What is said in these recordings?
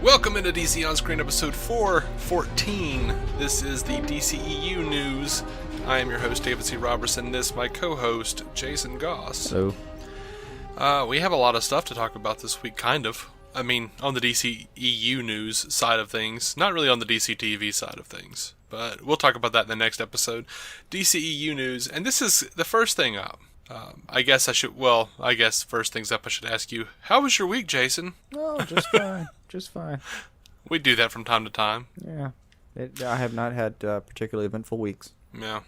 Welcome into DC On Screen episode 414. This is the DCEU news. I am your host, David C. Robertson. This is my co-host, Jason Goss. Hello. We have a lot of stuff to talk about this week, kind of. I mean, on the DCEU news side of things. Not really on the DC TV side of things. But we'll talk about that in the next episode. DCEU news, and this is the first thing up. I guess first things up, I should ask you, how was your week, Jason? Oh, just fine. Just fine. We do that from time to time. Yeah. I have not had particularly eventful weeks. Yeah.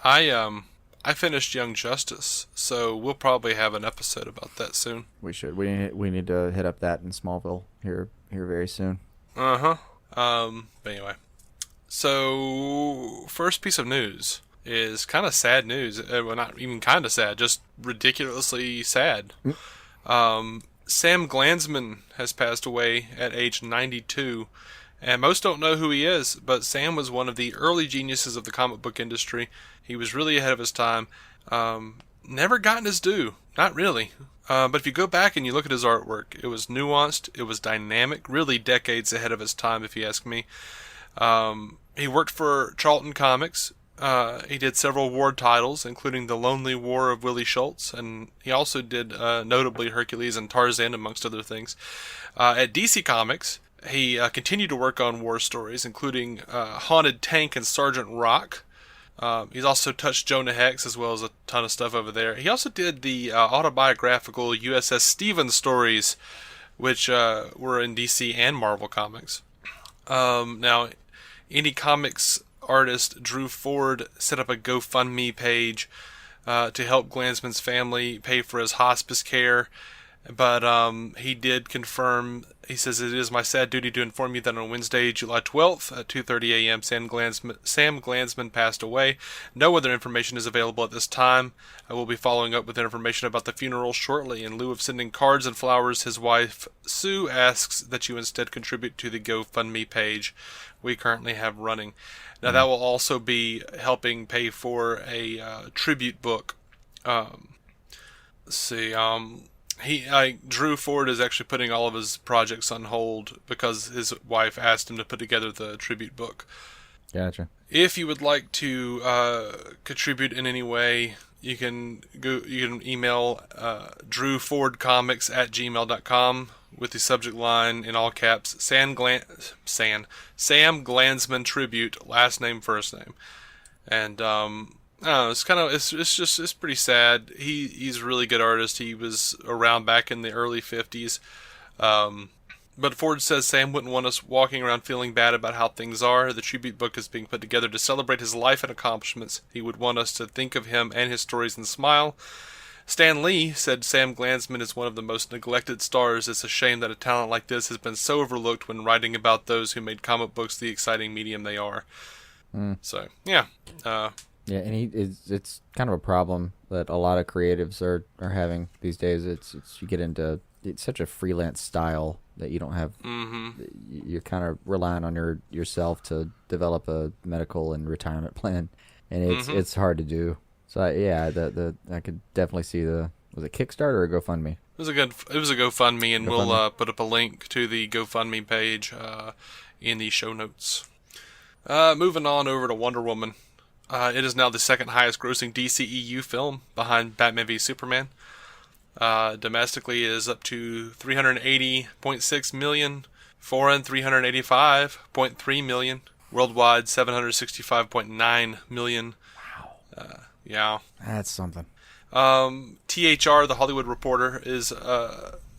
I finished Young Justice, so we'll probably have an episode about that soon. We should. We need to hit up that in Smallville here very soon. Uh-huh. But anyway. So, first piece of news is kind of sad news. Well, not even kind of sad, just ridiculously sad. Sam Glanzman has passed away at age 92, and most don't know who he is, but Sam was one of the early geniuses of the comic book industry. He was really ahead of his time. Never gotten his due. Not really. But if you go back and you look at his artwork, it was nuanced, it was dynamic, really decades ahead of his time, if you ask me. He worked for Charlton Comics. He did several war titles, including The Lonely War of Willie Schultz, and he also did notably Hercules and Tarzan, amongst other things. At DC Comics, he continued to work on war stories, including Haunted Tank and Sergeant Rock. He's also touched Jonah Hex, as well as a ton of stuff over there. He also did the autobiographical USS Stevens stories, which were in DC and Marvel Comics. Now, indie comics artist Drew Ford set up a GoFundMe page to help Glanzman's family pay for his hospice care, but he did confirm, he says, "It is my sad duty to inform you that on Wednesday, July 12th at 2:30 a.m. Sam Glanzman passed away. No other information is available at this time. I will be following up with information about the funeral shortly. In lieu of sending cards and flowers, his wife Sue asks that you instead contribute to the GoFundMe page we currently have running." Now, that will also be helping pay for a tribute book. Drew Ford is actually putting all of his projects on hold because his wife asked him to put together the tribute book. Gotcha. If you would like to contribute in any way, you can email drewfordcomics@gmail.com with the subject line in all caps, Sam Glanzman tribute, last name, first name. And it's pretty sad. He's a really good artist. He was around back in the early 50s. But Ford says Sam wouldn't want us walking around feeling bad about how things are. The tribute book is being put together to celebrate his life and accomplishments. He would want us to think of him and his stories and smile. Stan Lee said Sam Glanzman is one of the most neglected stars. It's a shame that a talent like this has been so overlooked when writing about those who made comic books the exciting medium they are. So, yeah. Yeah, and it's kind of a problem that a lot of creatives are having these days. It's such a freelance style that you don't have. You're kind of relying on yourself to develop a medical and retirement plan, and it's hard to do. So I could definitely see was it Kickstarter or GoFundMe? It was a GoFundMe, and we'll put up a link to the GoFundMe page in the show notes. Moving on over to Wonder Woman. It is now the second highest grossing DCEU film behind Batman v Superman. Domestically is up to $380.6 million, foreign $385.3 million, worldwide $765.9 million. Wow. Yeah. That's something. THR, the Hollywood Reporter, is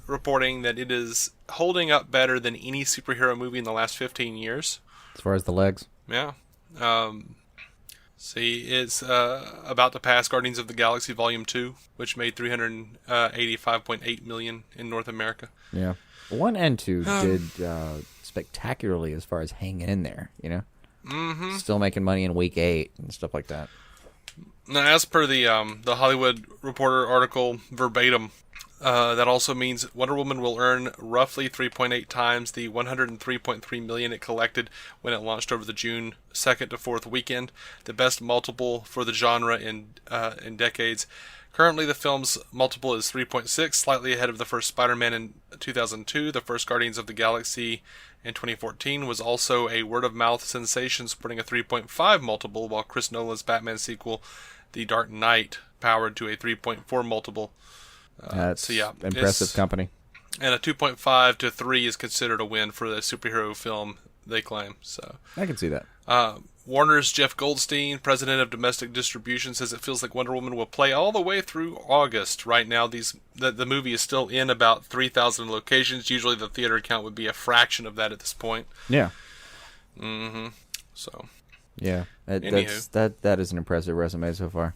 reporting that it is holding up better than any superhero movie in the last 15 years. As far as the legs? Yeah. It's about to pass Guardians of the Galaxy Volume 2, which made $385.8 million in North America. Yeah. 1 and 2 did spectacularly as far as hanging in there, you know? Mm-hmm. Still making money in week 8 and stuff like that. Now, as per the Hollywood Reporter article verbatim, that also means Wonder Woman will earn roughly 3.8 times the $103.3 million it collected when it launched over the June 2nd to 4th weekend, the best multiple for the genre in decades. Currently, the film's multiple is 3.6, slightly ahead of the first Spider-Man in 2002. The first Guardians of the Galaxy in 2014 was also a word-of-mouth sensation, sporting a 3.5 multiple, while Chris Nolan's Batman sequel, The Dark Knight, powered to a 3.4 multiple. That's impressive company. And a 2.5 to 3 is considered a win for the superhero film, they claim. So I can see that. Warner's Jeff Goldstein, president of domestic distribution, says it feels like Wonder Woman will play all the way through August. Right now, the movie is still in about 3,000 locations. Usually the theater count would be a fraction of that at this point. Yeah. Mm-hmm. So. Yeah. That is an impressive resume so far.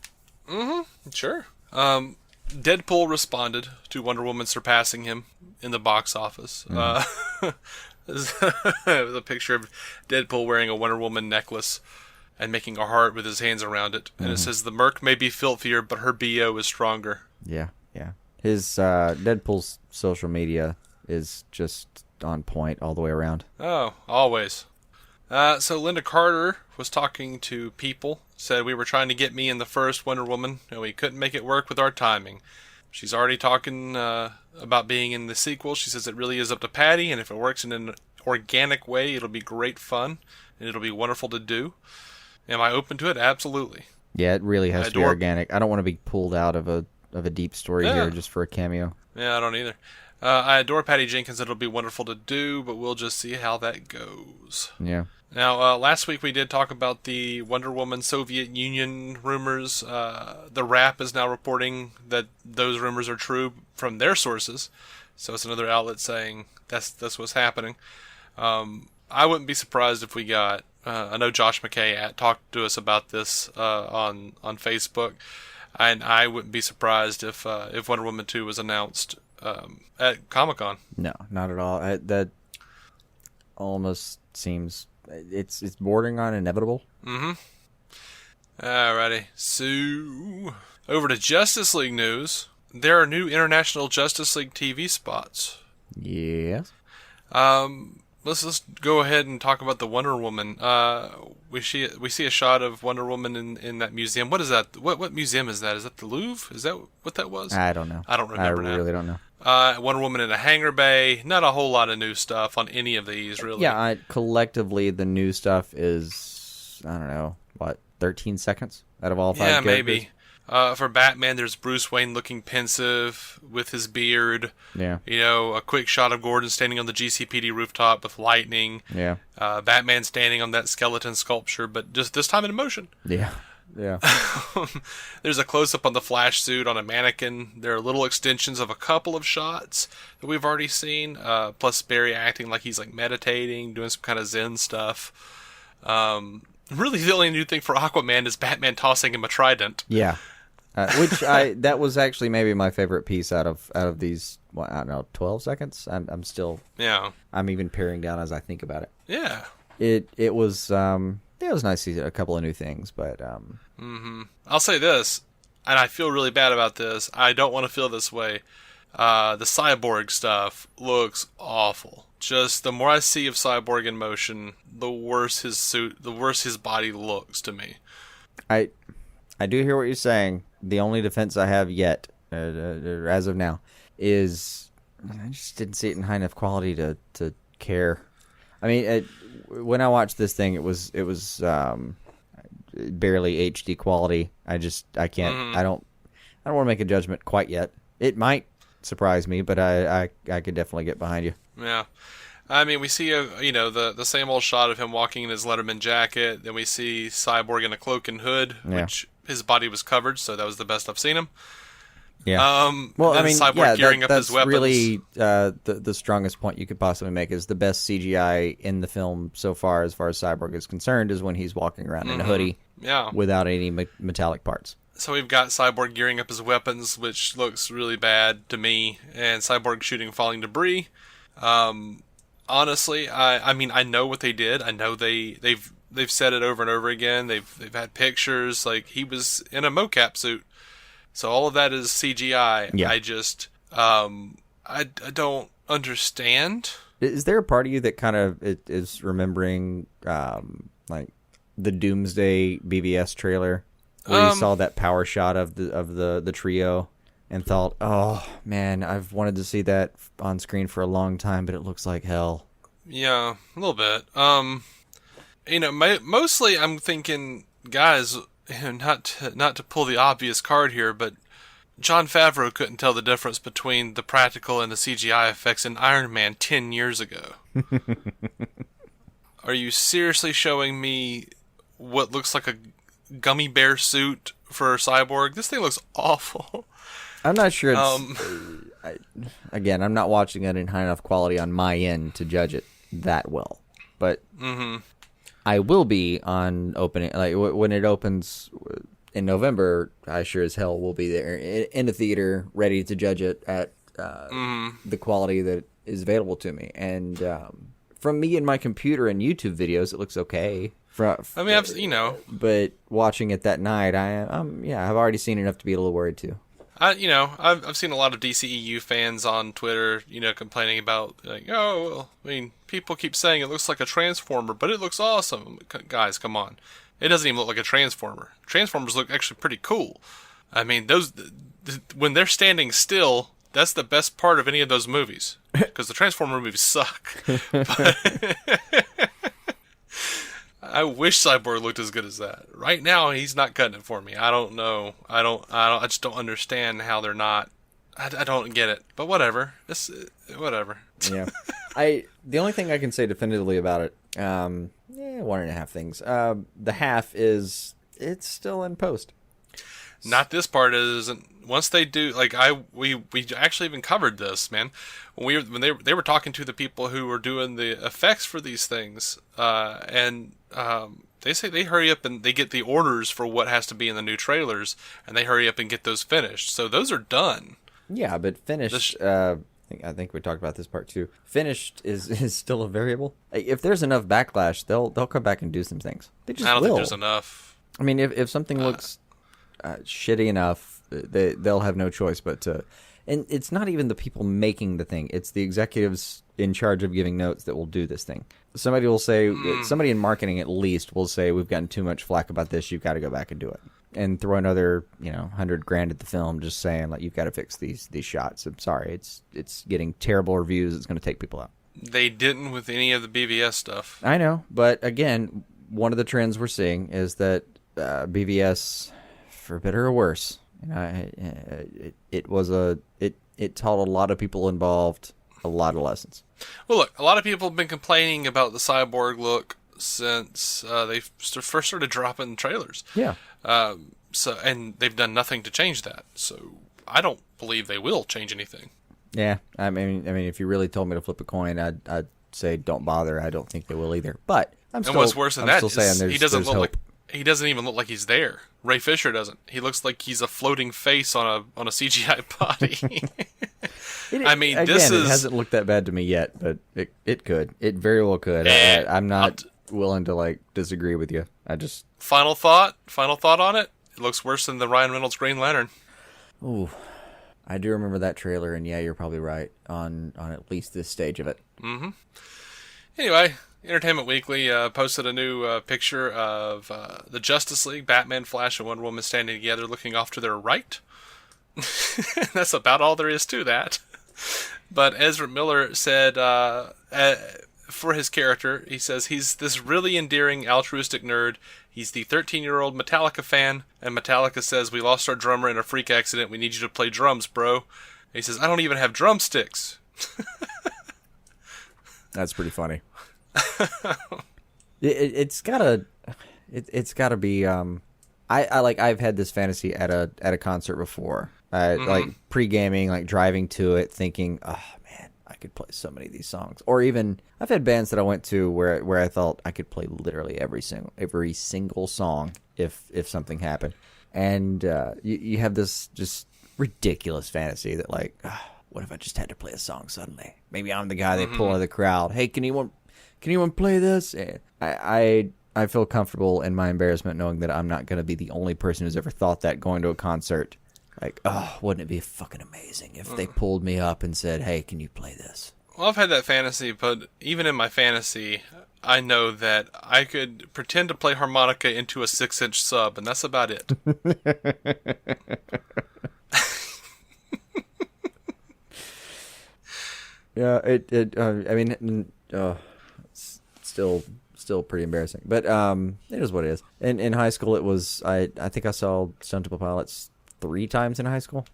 Mm-hmm. Sure. Deadpool responded to Wonder Woman surpassing him in the box office. There's a picture of Deadpool wearing a Wonder Woman necklace and making a heart with his hands around it. And it says, the Merc may be filthier, but her BO is stronger. Yeah. His Deadpool's social media is just on point all the way around. Oh, always. So Lynda Carter was talking to People, said we were trying to get me in the first Wonder Woman, and we couldn't make it work with our timing. She's already talking about being in the sequel. She says it really is up to Patty, and if it works in an organic way, it'll be great fun, and it'll be wonderful to do. Am I open to it? Absolutely. Yeah, it really has to be organic. I don't want to be pulled out of a deep story here just for a cameo. Yeah, I don't either. I adore Patty Jenkins. It'll be wonderful to do, but we'll just see how that goes. Yeah. Now, last week we did talk about the Wonder Woman Soviet Union rumors. The Wrap is now reporting that those rumors are true from their sources. So it's another outlet saying that's what's happening. I wouldn't be surprised if we got... I know Josh McKay talked to us about this on Facebook, and I wouldn't be surprised if Wonder Woman 2 was announced at Comic-Con. No, not at all. That almost seems... It's bordering on inevitable. Mm-hmm. Alrighty. So, over to Justice League news. There are new International Justice League TV spots. Yes. Let's go ahead and talk about the Wonder Woman. We see a shot of Wonder Woman in that museum. What is that? What museum is that? Is that the Louvre? Is that what that was? I don't know. I don't remember now. I really don't know. Wonder Woman in a hangar bay. Not a whole lot of new stuff on any of these, really. Yeah, collectively, the new stuff is, I don't know, 13 seconds out of all 5 characters? Yeah, maybe. For Batman, there's Bruce Wayne looking pensive with his beard. Yeah. A quick shot of Gordon standing on the GCPD rooftop with lightning. Yeah. Batman standing on that skeleton sculpture, but just this time in motion. Yeah. Yeah. There's a close-up on the Flash suit on a mannequin. There are little extensions of a couple of shots that we've already seen, plus Barry acting like he's meditating, doing some kind of Zen stuff. Really, the only new thing for Aquaman is Batman tossing him a trident. Yeah. Which that was actually maybe my favorite piece out of these, I don't know, 12 seconds? I'm still... Yeah. I'm even paring down as I think about it. Yeah. It was... it was nice to see a couple of new things, but... I'll say this, and I feel really bad about this. I don't want to feel this way. The Cyborg stuff looks awful. Just the more I see of Cyborg in motion, the worse his suit, the worse his body looks to me. I do hear what you're saying. The only defense I have yet, as of now, is I just didn't see it in high enough quality to care. I mean, when I watched this thing, it was barely HD quality. I can't. I don't want to make a judgment quite yet. It might surprise me, but I could definitely get behind you. Yeah. I mean, we see the same old shot of him walking in his Letterman jacket. Then we see Cyborg in a cloak and hood, which his body was covered, so that was the best I've seen him. Yeah. Well, I mean, Cyborg gearing up his weapons. Really the strongest point you could possibly make is the best CGI in the film so far as Cyborg is concerned, is when he's walking around in a hoodie, without any metallic parts. So we've got Cyborg gearing up his weapons, which looks really bad to me, and Cyborg shooting falling debris. Honestly, I mean, I know what they did. I know they've said it over and over again. They've had pictures, he was in a mocap suit. So all of that is CGI. Yeah. I just, I don't understand. Is there a part of you that kind of is remembering, the Doomsday BVS trailer where you saw that power shot of the trio and thought, oh man, I've wanted to see that on screen for a long time, but it looks like hell. Yeah, a little bit. Mostly I'm thinking, guys, not to pull the obvious card here, but Jon Favreau couldn't tell the difference between the practical and the CGI effects in Iron Man 10 years ago. Are you seriously showing me what looks like a gummy bear suit for a Cyborg? This thing looks awful. I'm not sure again, I'm not watching it in high enough quality on my end to judge it that well. But I will be on opening, like when it opens in November. I sure as hell will be there in the theater, ready to judge it at the quality that is available to me. And from me and my computer and YouTube videos, it looks okay. But watching it that night, I've already seen enough to be a little worried too. I've seen a lot of DCEU fans on Twitter, complaining about, like, oh, well, I mean, people keep saying it looks like a Transformer, but it looks awesome. Guys, come on. It doesn't even look like a Transformer. Transformers look actually pretty cool. I mean, when they're standing still, that's the best part of any of those movies. Because the Transformer movies suck. But I wish Cyborg looked as good as that. Right now, he's not cutting it for me. I don't know. I just don't understand how they're not. I don't get it. But whatever. Whatever. Yeah. The only thing I can say definitively about it, 1.5 things. The half is, it's still in post. Not this part isn't. Once they do, like we actually even covered this, man. When they were talking to the people who were doing the effects for these things, and they say they hurry up and they get the orders for what has to be in the new trailers, and they hurry up and get those finished. So those are done. Yeah, but finished. I think we talked about this part too. Finished is still a variable. If there's enough backlash, they'll come back and do some things. They just I don't will. think there's enough. I mean, if something looks shitty enough, they'll have no choice but to. And it's not even the people making the thing; it's the executives in charge of giving notes that will do this thing. Somebody will say, somebody in marketing at least will say, "We've gotten too much flack about this. You've got to go back and do it." And throw another, $100,000 at the film, just saying, like, you've got to fix these shots. I'm sorry, it's getting terrible reviews. It's going to take people out. They didn't with any of the BVS stuff. I know, but again, one of the trends we're seeing is that BVS, for better or worse, it taught a lot of people involved a lot of lessons. Well, look, a lot of people have been complaining about the Cyborg look since they first started dropping trailers. Yeah. And they've done nothing to change that. So I don't believe they will change anything. Yeah. I mean, if you really told me to flip a coin, I'd say don't bother. I don't think they will either. But what's worse than that is he doesn't even look like he's there. Ray Fisher doesn't. He looks like he's a floating face on a CGI body. It hasn't looked that bad to me yet, but it could. It very well could. I'm not willing to disagree with you. I just final thought on it. It looks worse than the Ryan Reynolds Green Lantern. Ooh, I do remember that trailer, and yeah, you're probably right on at least this stage of it. Mm-hmm. Anyway, Entertainment Weekly posted a new picture of the Justice League, Batman, Flash, and Wonder Woman standing together, looking off to their right. That's about all there is to that. But Ezra Miller said, for his character, he says he's this really endearing, altruistic nerd. He's the 13-year-old Metallica fan, and Metallica says, "We lost our drummer in a freak accident. We need you to play drums, bro." And he says, "I don't even have drumsticks." That's pretty funny. It's gotta be. I've had this fantasy at a concert before. Like pre-gaming, like driving to it, thinking, "Oh man, I could play so many of these songs." Or even I've had bands that I went to where I thought I could play literally every single song if something happened. And you have this just ridiculous fantasy that what if I just had to play a song suddenly? Maybe I'm the guy they pull out of the crowd. Hey, can anyone play this? I feel comfortable in my embarrassment knowing that I'm not going to be the only person who's ever thought that going to a concert. Wouldn't it be fucking amazing if they pulled me up and said, "Hey, can you play this?" Well, I've had that fantasy, but even in my fantasy, I know that I could pretend to play harmonica into a 6-inch sub, and that's about it. Yeah, I mean, it's still pretty embarrassing, but it is what it is. In high school, it was I think I saw Stone Temple Pilots 3 times in high school,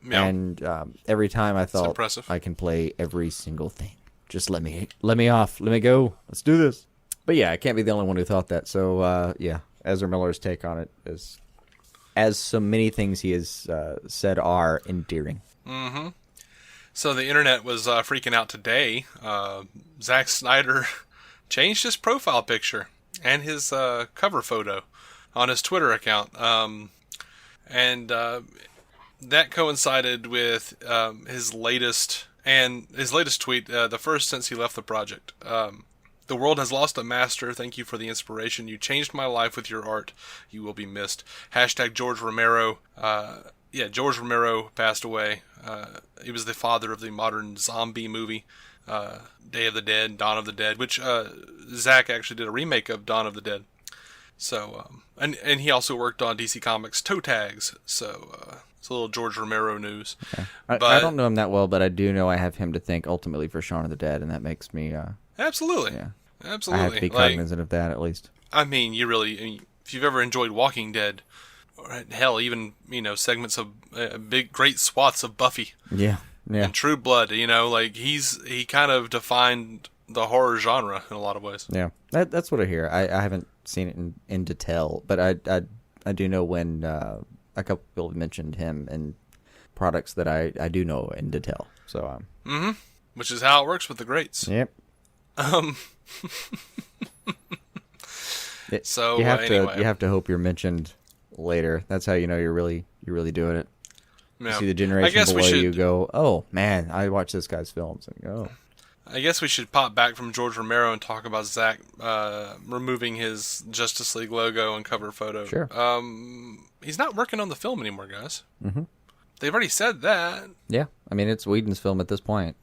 Yeah. and every time I thought impressive. I can play every single thing. Just let me off, let me go. Let's do this. But yeah, I can't be the only one who thought that. So yeah, Ezra Miller's take on it is, as so many things he has said are endearing. Mm-hmm. So the internet was freaking out today. Zack Snyder changed his profile picture and his cover photo on his Twitter account. And that coincided with his latest tweet, the first since he left the project. The world has lost a master. Thank you for the inspiration. You changed my life with your art. You will be missed. # George Romero. George Romero passed away. He was the father of the modern zombie movie, Day of the Dead, Dawn of the Dead, which Zack actually did a remake of Dawn of the Dead. So, and he also worked on DC Comics Toe Tags. So, it's a little George Romero news. Okay. I don't know him that well, but I do know I have him to thank ultimately for Shaun of the Dead, and that makes me... absolutely. Yeah. Absolutely. I have to be cognizant of that, at least. I mean, if you've ever enjoyed Walking Dead, or hell, even, segments of great swaths of Buffy. Yeah. And True Blood, he kind of defined the horror genre in a lot of ways. Yeah. That's what I hear. I haven't seen it in detail, but I do know when a couple people mentioned him in products that I do know in detail. So Which is how it works with the greats. Yep. So you have anyway. you have to hope you're mentioned later. That's how you know you're really doing it. Yeah. You see the generation below you go, oh man, I watch this guy's films and go. I guess we should pop back from George Romero and talk about Zack removing his Justice League logo and cover photo. Sure. He's not working on the film anymore, guys. Mm-hmm. They've already said that. Yeah, I mean it's Whedon's film at this point.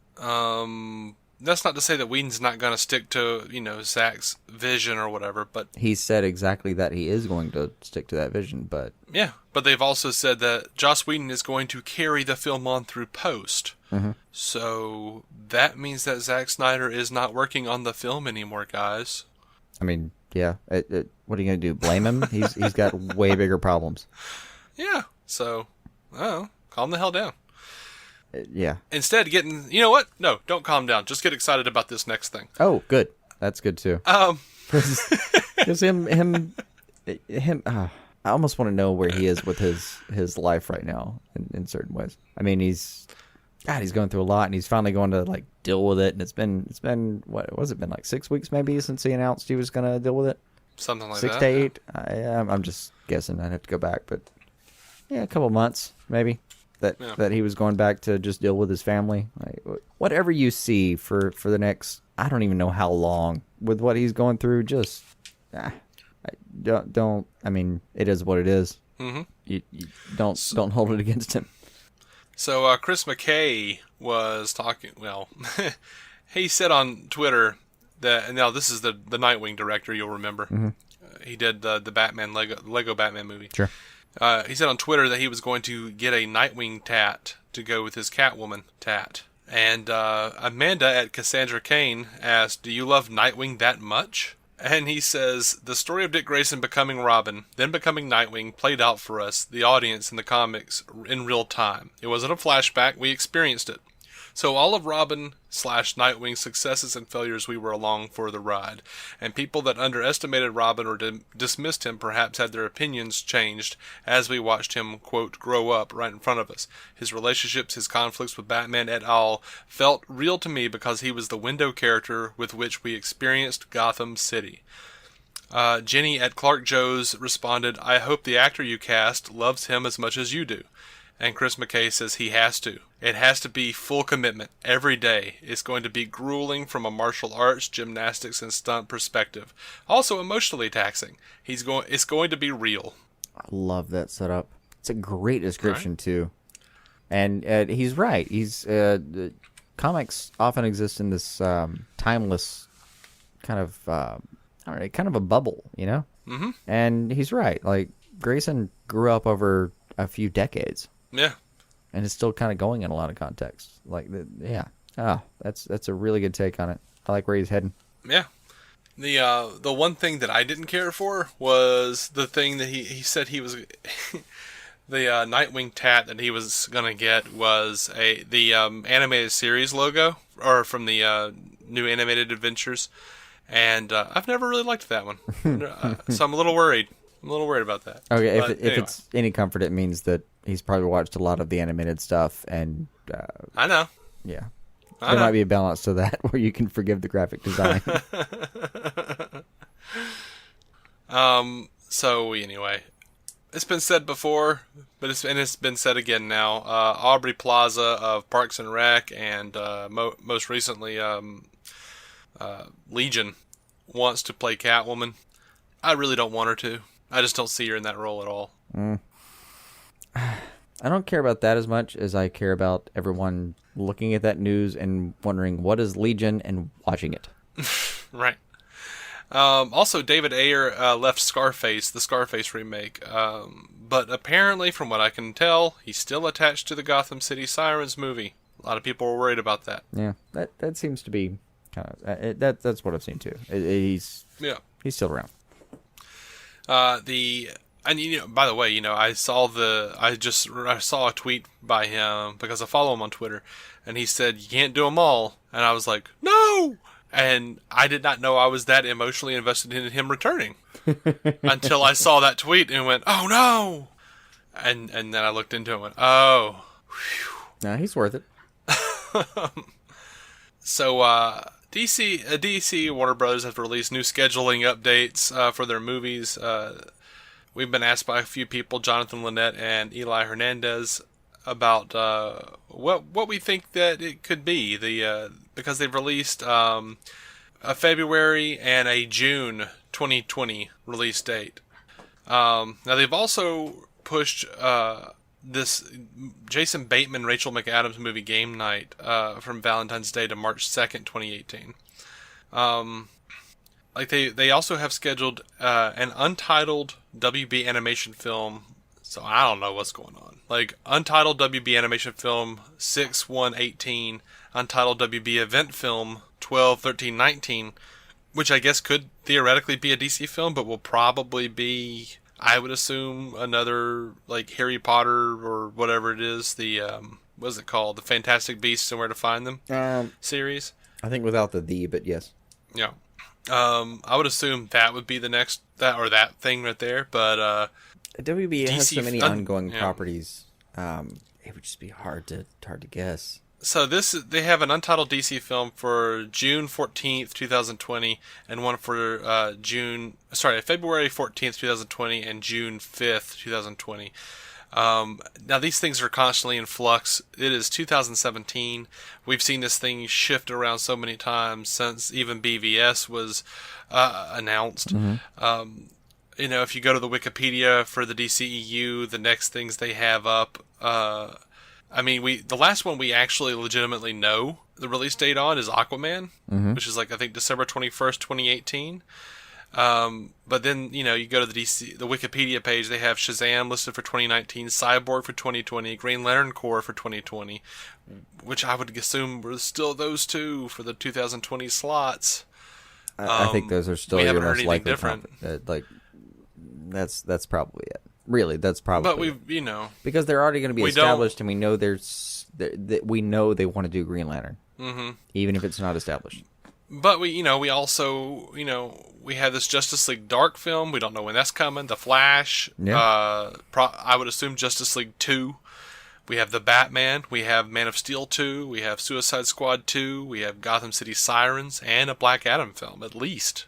That's not to say that Whedon's not going to stick to, Zack's vision or whatever, but... He said exactly that he is going to stick to that vision, but... Yeah, but they've also said that Joss Whedon is going to carry the film on through post. Mm-hmm. So that means that Zack Snyder is not working on the film anymore, guys. I mean, yeah. What are you going to do? Blame him? He's got way bigger problems. Yeah, so, calm the hell down. Yeah. Instead, you know what? No, don't calm down. Just get excited about this next thing. Oh, good. That's good too. Because him. I almost want to know where he is with his life right now in certain ways. I mean, he's going through a lot, and he's finally going to deal with it. And it's been what was it been 6 weeks maybe since he announced he was going to deal with it. Something like 6 that. to 8. I'm just guessing. I'd have to go back, but yeah, a couple months maybe. That he was going back to just deal with his family. Whatever you see for the next, I don't even know how long, with what he's going through, just don't. I mean, it is what it is. Mm-hmm. You don't hold it against him. So Chris McKay was talking. Well, he said on Twitter that now this is the Nightwing director. You'll remember. Mm-hmm. He did the Batman Lego Batman movie. Sure. He said on Twitter that he was going to get a Nightwing tat to go with his Catwoman tat. And Amanda at Cassandra Kane asked, "Do you love Nightwing that much?" And he says, "The story of Dick Grayson becoming Robin, then becoming Nightwing, played out for us, the audience in the comics, in real time. It wasn't a flashback, we experienced it. So all of Robin/Nightwing's successes and failures, we were along for the ride. And people that underestimated Robin or dismissed him perhaps had their opinions changed as we watched him, quote, grow up right in front of us. His relationships, his conflicts with Batman et al. Felt real to me because he was the window character with which we experienced Gotham City." Jenny at Clark Joe's responded, "I hope the actor you cast loves him as much as you do." And Chris McKay says he has to. It has to be full commitment every day. It's going to be grueling from a martial arts, gymnastics, and stunt perspective. Also emotionally taxing. It's going to be real. I love that setup. It's a great description too. And he's right. He's comics often exist in this timeless kind of all right, kind of a bubble, you know. Mm-hmm. And he's right. Like Grayson grew up over a few decades. Yeah. And it's still kind of going in a lot of contexts. Like, yeah. Oh, that's a really good take on it. I like where he's heading. Yeah. The one thing that I didn't care for was the thing that he said he was the Nightwing tat that he was gonna get was the animated series logo or from the new animated adventures, and I've never really liked that one, so I'm a little worried. I'm a little worried about that. Okay, but if it's any comfort, it means that he's probably watched a lot of the animated stuff, and I know. Yeah. There might be a balance to that where you can forgive the graphic design. So anyway, it's been said before, but it's been said again now. Aubrey Plaza of Parks and Rec and most recently Legion wants to play Catwoman. I really don't want her to. I just don't see her in that role at all. I don't care about that as much as I care about everyone looking at that news and wondering what is Legion and watching it. Right. Also, David Ayer left Scarface, the Scarface remake. But apparently, from what I can tell, he's still attached to the Gotham City Sirens movie. A lot of people were worried about that. Yeah, that seems to be kind of that's what I've seen too. He's still around. And by the way, I saw a tweet by him because I follow him on Twitter, and he said you can't do them all, and I was like, no, and I did not know I was that emotionally invested in him returning until I saw that tweet and went, oh no, and then I looked into it and went, oh, no, he's worth it. So DC Warner Brothers have released new scheduling updates for their movies. We've been asked by a few people, Jonathan Linnett and Eli Hernandez, about what we think that it could be. Because they've released a February and a June 2020 release date. Now they've also pushed this Jason Bateman, Rachel McAdams movie Game Night from Valentine's Day to March 2nd, 2018. Like they also have scheduled an untitled WB animation film. So I don't know what's going on. Like untitled WB animation film 6/1/18, untitled WB event film 12/13/19, which I guess could theoretically be a DC film, but will probably be, I would assume, another like Harry Potter or whatever it is. The what is it called? The Fantastic Beasts and Where to Find Them series. I think without the but yes. Yeah. I would assume that would be the next that thing right there, but WB has so many ongoing yeah. properties. It would just be hard to guess. So they have an untitled DC film for June 14th, 2020, and one for February 14th, 2020, and June 5th, 2020. Now these things are constantly in flux. It is 2017. We've seen this thing shift around so many times since even BVS was announced. Mm-hmm. If you go to the Wikipedia for the DCEU, the next things they have up, the last one we actually legitimately know the release date on is Aquaman, mm-hmm. which is I think December 21st, 2018. But then, you go to the Wikipedia page, they have Shazam listed for 2019, Cyborg for 2020, Green Lantern Corps for 2020, which I would assume were still those two for the 2020 slots. I think those are still your most likely different. That's probably it. Really, that's probably. But because they're already going to be established, and we know we know they want to do Green Lantern, mm-hmm. even if it's not established. But we also we have this Justice League Dark film. We don't know when that's coming. The Flash. Yeah. I would assume Justice League 2. We have the Batman. We have Man of Steel 2. We have Suicide Squad 2. We have Gotham City Sirens and a Black Adam film at least.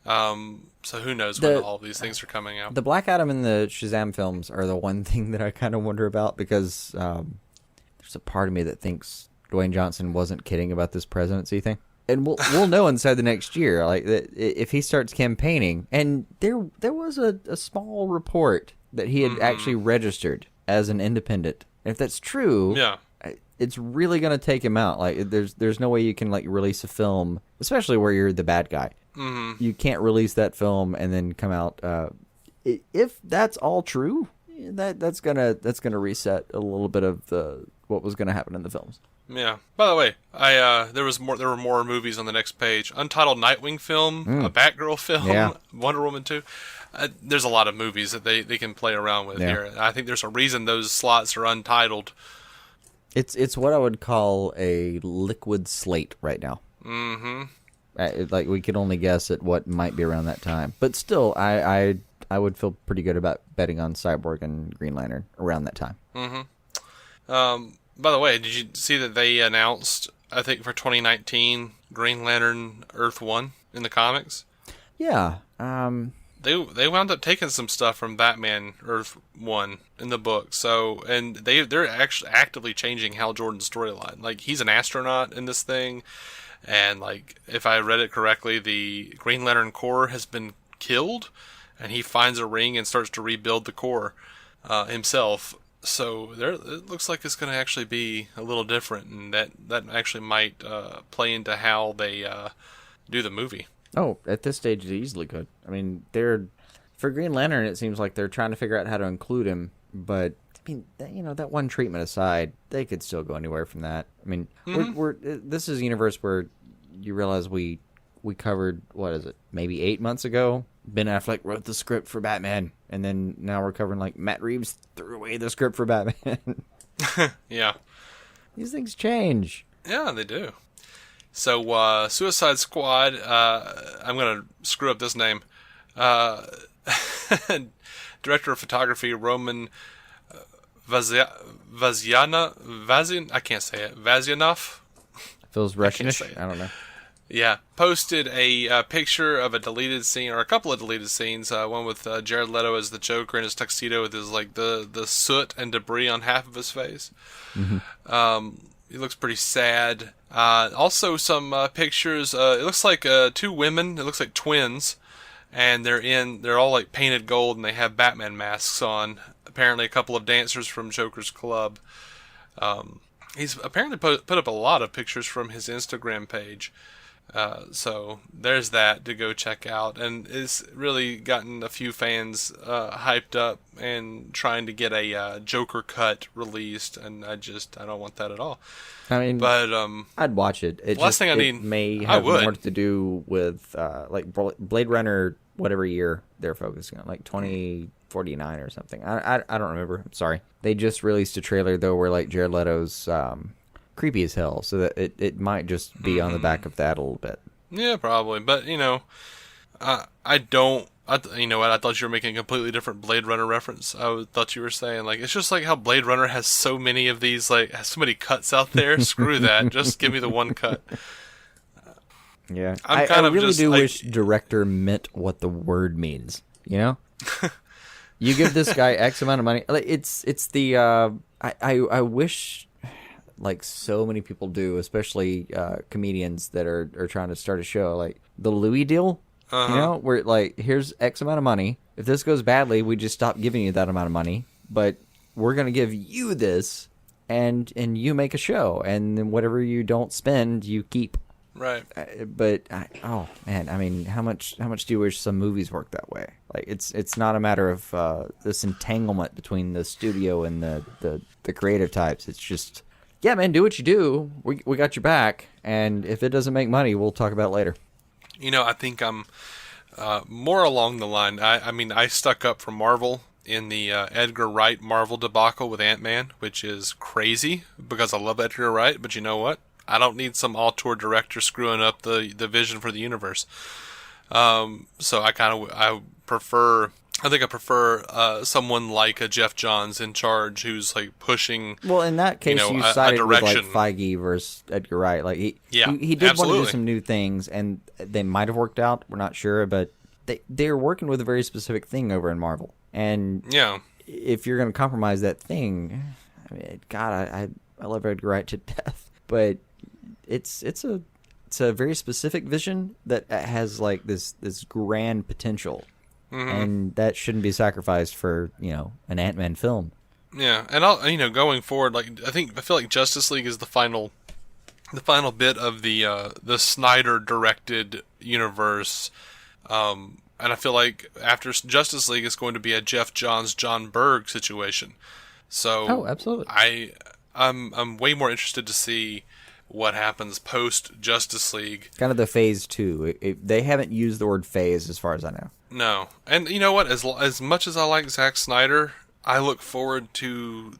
So who knows when all of these things are coming out. The Black Adam and the Shazam films are the one thing that I kind of wonder about because there's a part of me that thinks Dwayne Johnson wasn't kidding about this presidency thing. And we'll know inside the next year, like if he starts campaigning. And there was a small report that he had mm-hmm. actually registered as an independent. And if that's true, yeah, it's really going to take him out. Like there's no way you can release a film, especially where you're the bad guy, You can't release that film and then come out. If that's all true, that's gonna reset a little bit of what was gonna happen in the films. Yeah. By the way, there were more movies on the next page. Untitled Nightwing film, a Batgirl film, Wonder Woman 2. There's a lot of movies that they can play around with here. I think there's a reason those slots are untitled. It's what I would call a liquid slate right now. Like we could only guess at what might be around that time, but still, I would feel pretty good about betting on Cyborg and Green Lantern around that time. By the way, did you see that they announced, I think for 2019, Green Lantern Earth 1 in the comics? Yeah. They wound up taking some stuff from Batman Earth 1 in the book. So, and they're actually actively changing Hal Jordan's storyline. Like, he's an astronaut in this thing, and like, if I read it correctly, the Green Lantern Corps has been killed, and he finds a ring and starts to rebuild the Corps himself. So it looks like it's going to actually be a little different, and that actually might play into how they do the movie. Oh, at this stage, it easily could. I mean, for Green Lantern, it seems like they're trying to figure out how to include him, but I mean, that one treatment aside, they could still go anywhere from that. I mean, this is a universe where you realize we covered, what is it, maybe 8 months ago? Ben Affleck wrote the script for Batman, and then now we're covering, like, Matt Reeves threw away the script for Batman. Yeah. These things change. Yeah, they do. So, Suicide Squad, I'm going to screw up this name. Director of Photography, Roman Vazianov? I can't say it. Vazianov? Feels Russianish? I don't know. Yeah, posted a picture of a deleted scene, or a couple of deleted scenes. One with Jared Leto as the Joker in his tuxedo with his like the soot and debris on half of his face. He looks pretty sad. Also, some pictures. It looks like two women. It looks like twins, and they're all like painted gold, and they have Batman masks on. Apparently, a couple of dancers from Joker's club. He's apparently put up a lot of pictures from his Instagram page. So there's that to go check out, and it's really gotten a few fans hyped up and trying to get a Joker cut released, and I don't want that at all. I mean, but I'd watch it. It may have more to do with like Blade Runner, whatever year they're focusing on, like 2049 or something. I don't remember. I'm sorry. They just released a trailer though where like Jared Leto's creepy as hell, so that it might just be on the back of that a little bit. Yeah, probably. But I don't. You know what? I thought you were making a completely different Blade Runner reference. Thought you were saying like it's just like how Blade Runner has so many of these, like has so many cuts out there. Screw that. Just give me the one cut. Yeah, I really do wish director meant what the word means. You know, you give this guy X amount of money. Like it's the I wish. Like so many people do, especially comedians that are trying to start a show, like the Louis deal. You know, where like here's X amount of money. If this goes badly, we just stop giving you that amount of money. But we're gonna give you this, and you make a show, and then whatever you don't spend, you keep. Right. Oh man, I mean, how much do you wish some movies work that way? Like it's not a matter of this entanglement between the studio and the creative types. It's just. Yeah, man, do what you do. We got your back, and if it doesn't make money, we'll talk about it later. You know, I think I'm more along the line. I mean, I stuck up for Marvel in the Edgar Wright Marvel debacle with Ant-Man, which is crazy because I love Edgar Wright, but you know what? I don't need some auteur director screwing up the vision for the universe. So I prefer someone like a Jeff Johns in charge who's like pushing. Well, in that case, you sided with like Feige versus Edgar Wright. Like he did absolutely want to do some new things, and they might have worked out. We're not sure, but they're working with a very specific thing over in Marvel. And if you're going to compromise that thing, I mean, God, I love Edgar Wright to death, but it's a very specific vision that has like this grand potential. And that shouldn't be sacrificed for, an Ant-Man film. Yeah, and going forward, like I feel like Justice League is the final the final bit of the Snyder directed universe. And I feel like after Justice League, it's going to be a Jeff Johns, John Berg situation. So, absolutely. I'm way more interested to see what happens post Justice League. Kind of the phase 2. They haven't used the word phase, as far as I know. No, and you know what? As much as I like Zack Snyder, I look forward to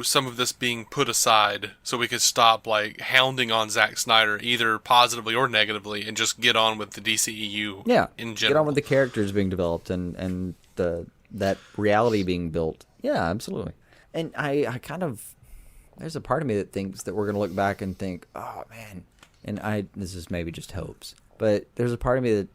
some of this being put aside so we could stop like hounding on Zack Snyder either positively or negatively and just get on with the DCEU in general. Get on with the characters being developed and that reality being built. Yeah, absolutely. And I kind of, there's a part of me that thinks that we're going to look back and think, oh man, and this is maybe just hopes, but there's a part of me that,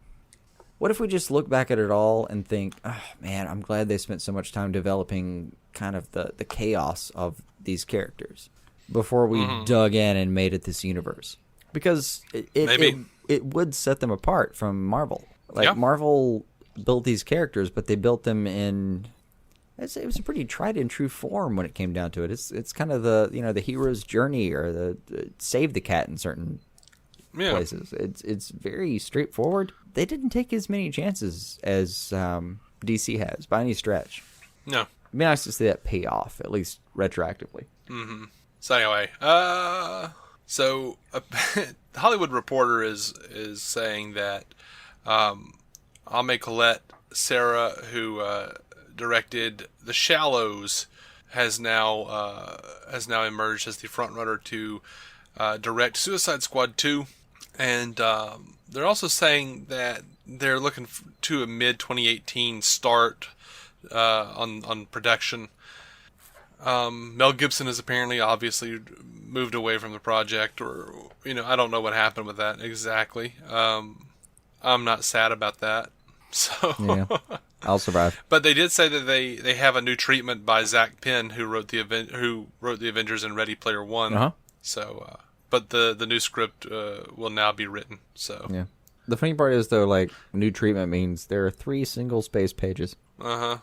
what if we just look back at it all and think, oh man, I'm glad they spent so much time developing kind of the chaos of these characters before we dug in and made it this universe. Because it would set them apart from Marvel. Like, Marvel built these characters, but they built them in, it was a pretty tried and true form when it came down to it. It's kind of the hero's journey, or the save the cat in certain places. It's very straightforward. They didn't take as many chances as DC has by any stretch. No. It'd be nice to see that pay off, at least retroactively. Mm-hmm. So anyway, the Hollywood Reporter is saying that Ame Colette Sarah, who directed The Shallows, has now emerged as the frontrunner to direct Suicide Squad 2, and they're also saying that they're looking to a mid-2018 start on production. Mel Gibson has obviously moved away from the project, or I don't know what happened with that exactly. I'm not sad about that. So yeah, I'll survive. But they did say that they have a new treatment by Zack Penn, who wrote the Avengers and Ready Player One. Uh-huh. So, but the new script will now be written. So yeah. The funny part is, though, like, new treatment means there are 3 single-space pages. Uh-huh.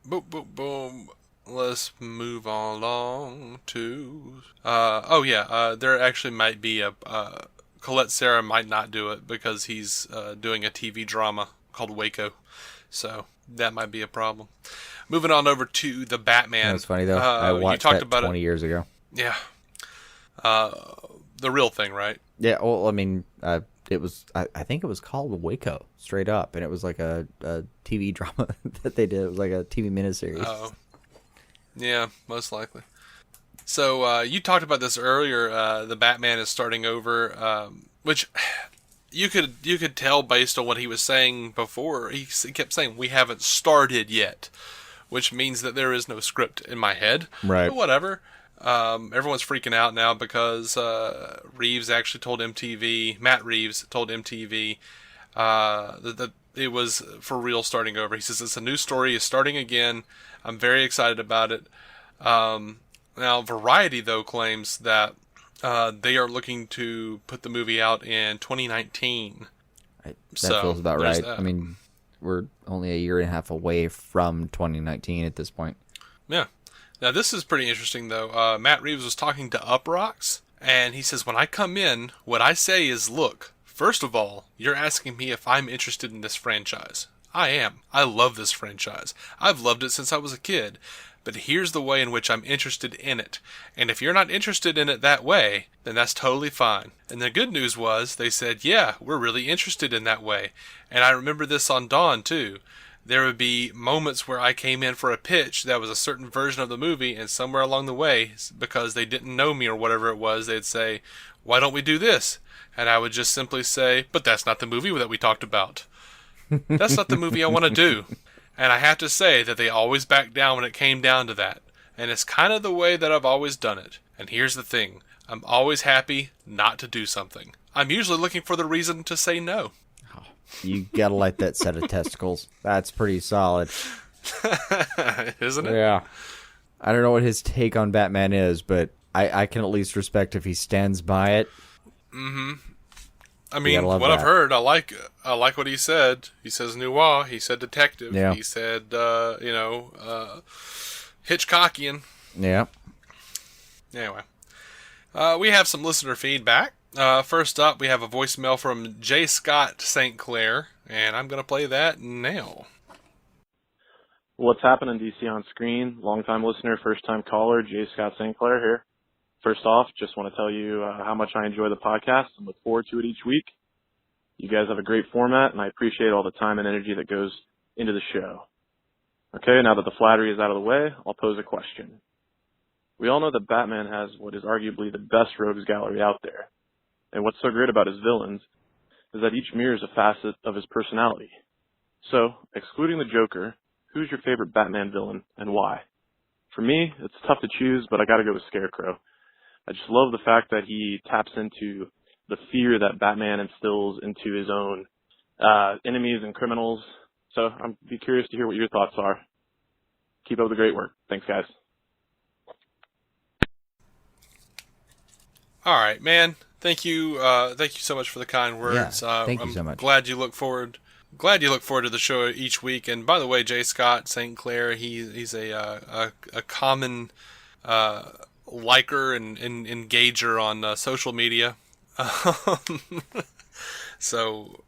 Boom, boom, boom. Let's move along to... there actually might be Colette Sarah might not do it because he's doing a TV drama called Waco. So that might be a problem. Moving on over to the Batman. That's funny, though. I watched that 20 years ago. Yeah. The real thing, right? Yeah, well, I mean... it was, I think it was called Waco, straight up, and it was like a TV drama that they did. It was like a TV miniseries. Oh, yeah, most likely. So you talked about this earlier. The Batman is starting over, which you could tell based on what he was saying before. He kept saying we haven't started yet, which means that there is no script in my head. Right. But whatever. Everyone's freaking out now because Reeves actually told MTV, Matt Reeves told MTV that it was for real starting over. He says it's a new story, it's starting again. I'm very excited about it. Now, Variety, though, claims that they are looking to put the movie out in 2019. That feels about right. That. I mean, we're only a year and a half away from 2019 at this point. Yeah. Now, this is pretty interesting, though. Matt Reeves was talking to Uprocks, and he says, when I come in, what I say is, look, first of all, you're asking me if I'm interested in this franchise. I am. I love this franchise. I've loved it since I was a kid. But here's the way in which I'm interested in it. And if you're not interested in it that way, then that's totally fine. And the good news was, they said, yeah, we're really interested in that way. And I remember this on Dawn, too. There would be moments where I came in for a pitch that was a certain version of the movie, and somewhere along the way, because they didn't know me or whatever it was, they'd say, why don't we do this? And I would just simply say, but that's not the movie that we talked about. That's not the movie I want to do. And I have to say that they always backed down when it came down to that. And it's kind of the way that I've always done it. And here's the thing. I'm always happy not to do something. I'm usually looking for the reason to say no. You gotta like that set of testicles. That's pretty solid. Isn't it? Yeah. I don't know what his take on Batman is, but I can at least respect if he stands by it. Mm-hmm. I mean, what I've heard, I like what he said. He says noir. He said detective. Yeah. He said, Hitchcockian. Yeah. Anyway, we have some listener feedback. First up, we have a voicemail from J. Scott St. Clair, and I'm going to play that now. What's happening, DC on Screen? Long-time listener, first-time caller, J. Scott St. Clair here. First off, just want to tell you how much I enjoy the podcast and look forward to it each week. You guys have a great format, and I appreciate all the time and energy that goes into the show. Okay, now that the flattery is out of the way, I'll pose a question. We all know that Batman has what is arguably the best rogues gallery out there. And what's so great about his villains is that each mirrors a facet of his personality. So, excluding the Joker, who's your favorite Batman villain and why? For me, it's tough to choose, but I gotta go with Scarecrow. I just love the fact that he taps into the fear that Batman instills into his own enemies and criminals. So I'm be curious to hear what your thoughts are. Keep up the great work. Thanks, guys. All right, man. Thank you so much for the kind words. Yeah, thank you so much. Glad you look forward to the show each week. And by the way, J. Scott St. Clair, he's a common liker and engager on social media. So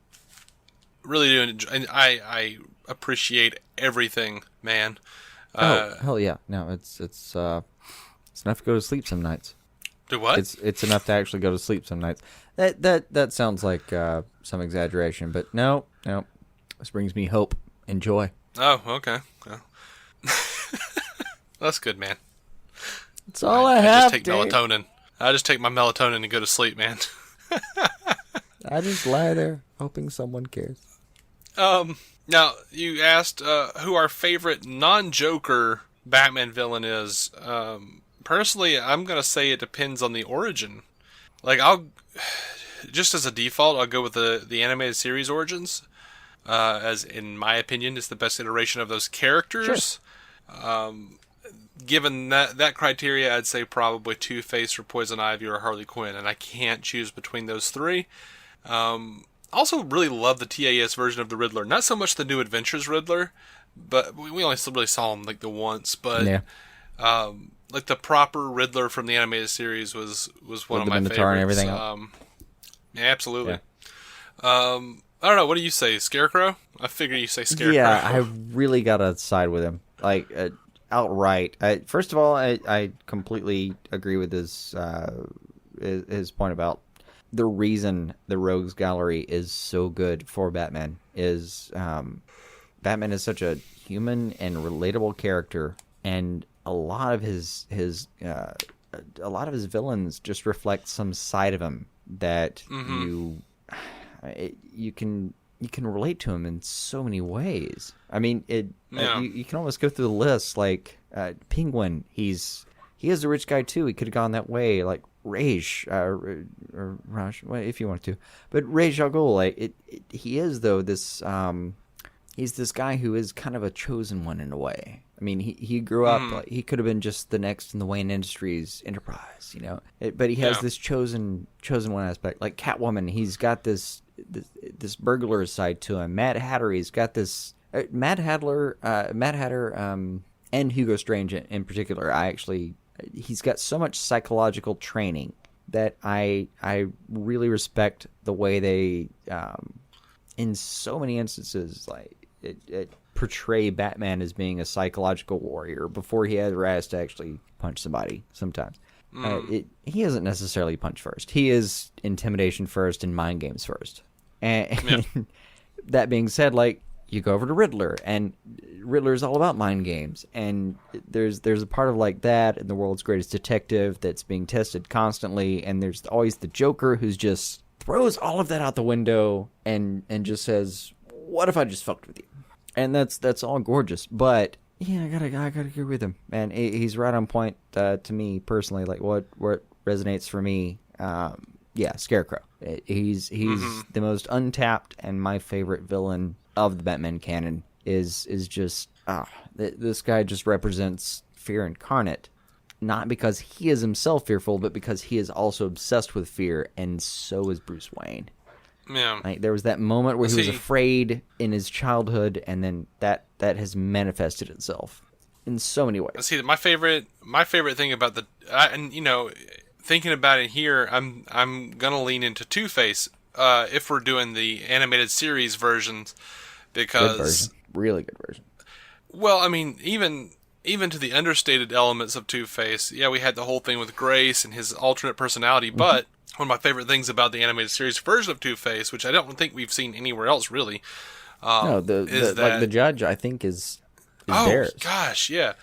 really do enjoy, and I appreciate everything, man. Hell yeah! No, it's enough to go to sleep some nights. Do what? It's enough to actually go to sleep some nights. That sounds like some exaggeration, but no. This brings me hope and joy. Oh, okay. Well, that's good, man. That's all I have. I just take melatonin. I just take my melatonin and go to sleep, man. I just lie there hoping someone cares. Now, you asked who our favorite non-Joker Batman villain is. Personally, I'm going to say it depends on the origin. Like, just as a default, I'll go with the animated series origins. As, in my opinion, is the best iteration of those characters. Sure. Given that criteria, I'd say probably Two-Face or Poison Ivy or Harley Quinn, and I can't choose between those three. Also really love the TAS version of the Riddler. Not so much the New Adventures Riddler, but we only really saw him like the once. But yeah. Like the proper Riddler from the animated series was one of my favorites. And everything yeah, absolutely. Yeah. I don't know. What do you say, Scarecrow? I figure you say Scarecrow. Yeah, I really gotta side with him, like outright. First of all, I completely agree with his point about the reason the Rogues Gallery is so good for Batman is Batman is such a human and relatable character, and a lot of his villains just reflect some side of him that you can relate to him in so many ways. I mean, you can almost go through the list. Like Penguin, he is a rich guy too. He could have gone that way. Like Raj, or Raj, if you want to, but Raj Al Ghul, like he is though this. He's this guy who is kind of a chosen one in a way. I mean, he grew up. Like, he could have been just the next in the Wayne Industries enterprise, you know. But he has this chosen one aspect. Like Catwoman, he's got this burglar side to him. Mad Hatter, he's got this Mad Hatter, and Hugo Strange in particular. He's got so much psychological training that I really respect the way they, in so many instances, like it portray Batman as being a psychological warrior before he ever has to actually punch somebody. Sometimes he isn't necessarily punch first. He is intimidation first and mind games first. And that being said, like, you go over to Riddler, and Riddler is all about mind games. And there's a part of like that in the world's greatest detective that's being tested constantly. And there's always the Joker who's just throws all of that out the window and just says, "What if I just fucked with you?" And that's all gorgeous. But yeah, I gotta agree with him, man. He's right on point to me personally. Like what resonates for me. Yeah, Scarecrow. He's the most untapped and my favorite villain of the Batman canon. Is just this guy just represents fear incarnate, not because he is himself fearful, but because he is also obsessed with fear, and so is Bruce Wayne. Yeah, like, there was that moment where he was afraid in his childhood, and then that has manifested itself in so many ways. See, my favorite thing about and thinking about it here, I'm gonna lean into Two-Face if we're doing the animated series versions, because Good version. Really good version. Well, I mean, even to the understated elements of Two-Face, yeah, we had the whole thing with Grace and his alternate personality, but one of my favorite things about the animated series version of Two-Face, which I don't think we've seen anywhere else really, No, the judge, I think, is theirs. Gosh, yeah.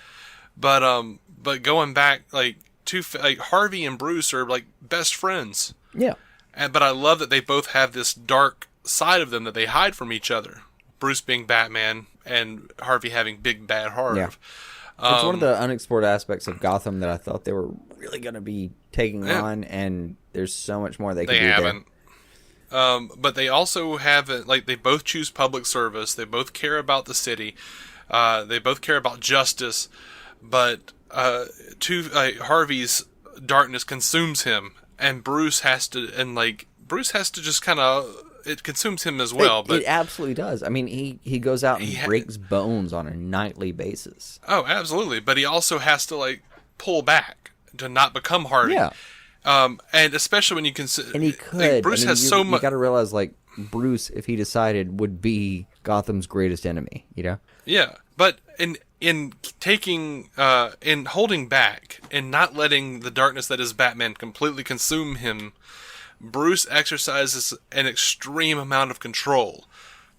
But going back, like Harvey and Bruce are like best friends. Yeah. But I love that they both have this dark side of them that they hide from each other. Bruce being Batman and Harvey having big bad Harv. Yeah. It's one of the unexplored aspects of Gotham that I thought they were really going to be taking on, and there's so much more they can do haven't. But they also haven't, like, they both choose public service. They both care about the city. They both care about justice. But Harvey's darkness consumes him, and Bruce has to just kind of, it consumes him as well. It absolutely does. I mean, he goes out and breaks bones on a nightly basis. Oh, absolutely. But he also has to, like, pull back to not become Harvey. Yeah. And especially when you consider... And he could. Like, Bruce has so much... You got to realize, like, Bruce, if he decided, would be Gotham's greatest enemy, you know? Yeah. But in taking... in holding back and not letting the darkness that is Batman completely consume him, Bruce exercises an extreme amount of control.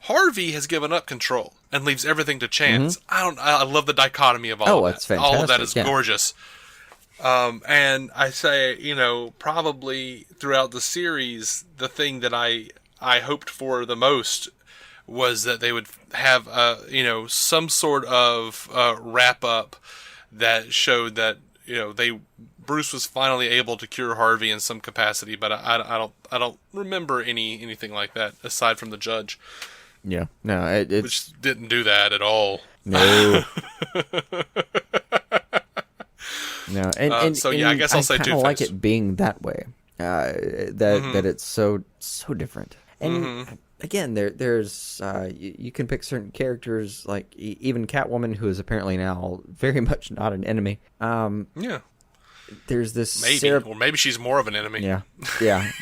Harvey has given up control and leaves everything to chance. I love the dichotomy of all of that. It's fantastic. All of that is gorgeous. And I say, probably throughout the series, the thing that I hoped for the most was that they would have, some sort of wrap up that showed that, Bruce was finally able to cure Harvey in some capacity, but I don't remember anything like that aside from the judge. Yeah, no, which didn't do that at all. No. No, and so yeah, I guess I'll say Two-Face. I kind of like it being that way. That it's so different. And again, there's you can pick certain characters, like even Catwoman, who is apparently now very much not an enemy. Yeah. There's this or maybe she's more of an enemy. Yeah.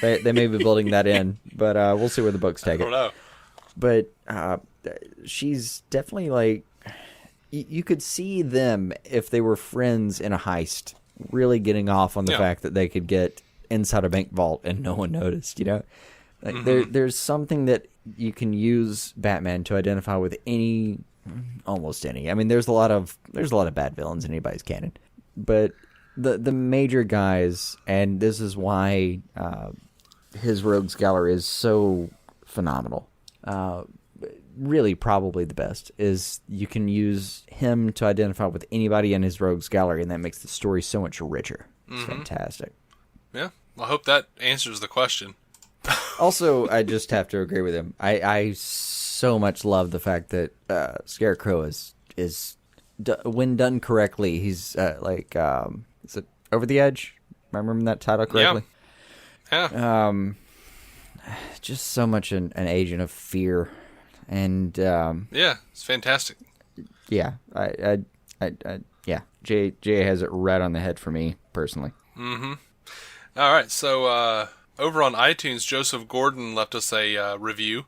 They may be building that in, but we'll see where the books take it. I don't know. But she's definitely like, you could see them if they were friends in a heist, really getting off on the fact that they could get inside a bank vault and no one noticed. Like there's something that you can use Batman to identify with almost any. I mean, there's a lot of bad villains in anybody's canon, but the major guys, and this is why his rogues gallery is so phenomenal. Really, probably the best is you can use him to identify with anybody in his rogues gallery, and that makes the story so much richer. It's fantastic. Yeah, I hope that answers the question. Also, I just have to agree with him. I so much love the fact that Scarecrow is when done correctly, he's is it Over the Edge? Am I remembering that title correctly? Yeah. Just so much an agent of fear, and yeah, it's fantastic. Yeah, yeah. Jay has it right on the head for me personally. All right, so over on iTunes, Joseph Gordon left us a review.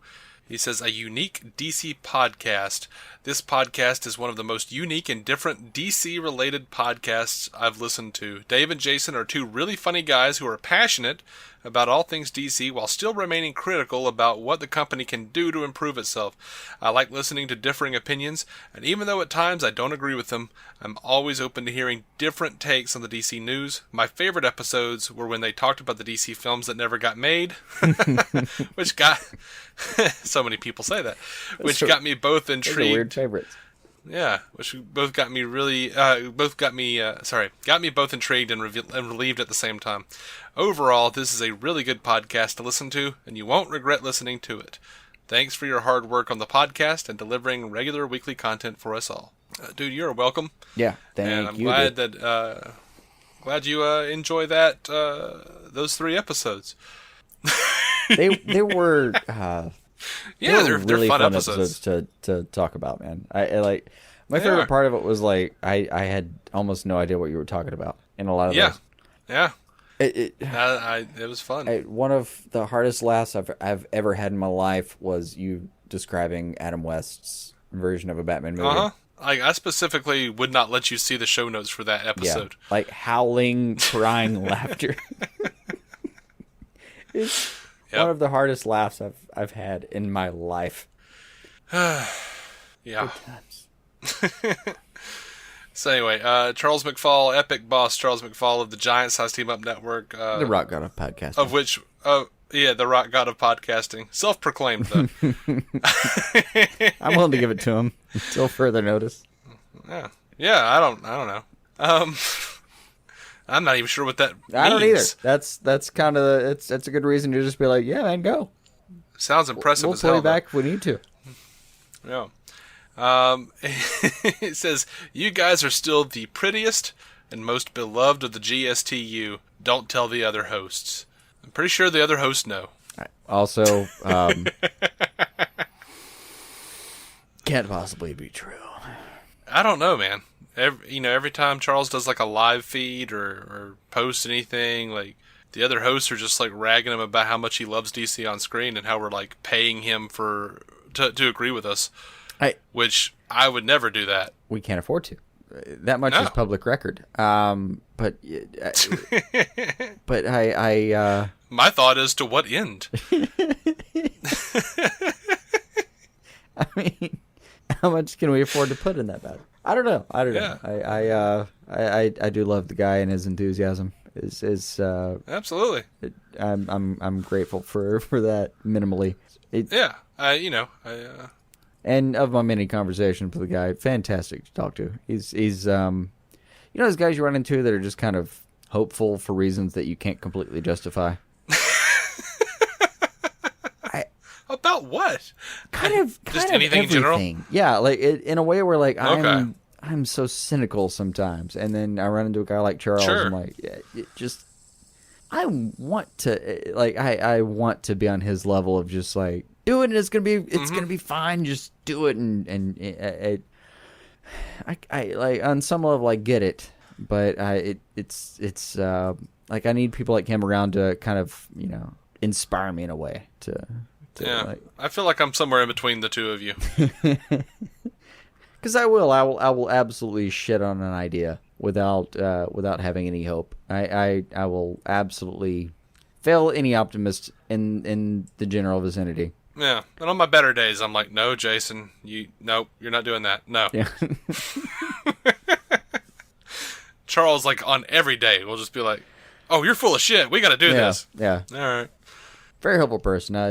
He says, a unique DC podcast. This podcast is one of the most unique and different DC-related podcasts I've listened to. Dave and Jason are two really funny guys who are passionate about all things DC while still remaining critical about what the company can do to improve itself. I like listening to differing opinions, and even though at times I don't agree with them, I'm always open to hearing different takes on the DC news. My favorite episodes were when they talked about the DC films that never got made, which got... so many people say that, which got me both intrigued. Those are weird favorites. Yeah, which both got me got me both intrigued and relieved at the same time. Overall, this is a really good podcast to listen to, and you won't regret listening to it. Thanks for your hard work on the podcast and delivering regular weekly content for us all. Dude, you're welcome. Yeah, thank you. And I'm glad that glad you enjoy that those 3 episodes. they were they're really fun fun episodes to talk about, man. I like My favorite part of it was like I had almost no idea what you were talking about in a lot of those. Yeah. It was fun. One of the hardest laughs I've ever had in my life was you describing Adam West's version of a Batman movie. I specifically would not let you see the show notes for that episode. Yeah, like howling, crying laughter. It's one of the hardest laughs I've had in my life. Yeah. Good times. So anyway, Charles McFall, epic boss Charles McFall of the Giant Size Team Up Network. The Rock God of Podcasting. Of which, the Rock God of Podcasting. Self-proclaimed, though. I'm willing to give it to him until further notice. Yeah, I don't know. I'm not even sure what that means. I don't either. That's kind of that's a good reason to just be like, yeah, man, go. Sounds impressive as hell. We'll play back if we need to. Yeah. It says, you guys are still the prettiest and most beloved of the GSTU. Don't tell the other hosts. I'm pretty sure the other hosts know. Also, can't possibly be true. I don't know, man. Every time Charles does like a live feed or posts anything, like the other hosts are just like ragging him about how much he loves DC on screen and how we're like paying him to agree with us. Which I would never do that. We can't afford to. That much is public record. But I my thought is, to what end? I mean, how much can we afford to put in that battle? I don't know. Yeah. I do love the guy and his enthusiasm. Absolutely. I'm grateful for that minimally. And of my many conversations with the guy, fantastic to talk to. He's those guys you run into that are just kind of hopeful for reasons that you can't completely justify. About what? Kind of anything in general. Yeah, like in a way where like I'm so cynical sometimes, and then I run into a guy like Charles. Sure. And I'm like, I want to be on his level of just like, do it and it's gonna be fine. Just do it and I like on some level I get it, but it's like I need people like him around to kind of inspire me in a way to I feel like I'm somewhere in between the two of you. Because I will absolutely shit on an idea without having any hope. I will absolutely fail any optimist in the general vicinity. Yeah, and on my better days, I'm like, no, Jason, you're not doing that. No. Yeah. Charles, like on every day, will just be like, oh, you're full of shit. We got to do this. Yeah. All right. Very helpful person. I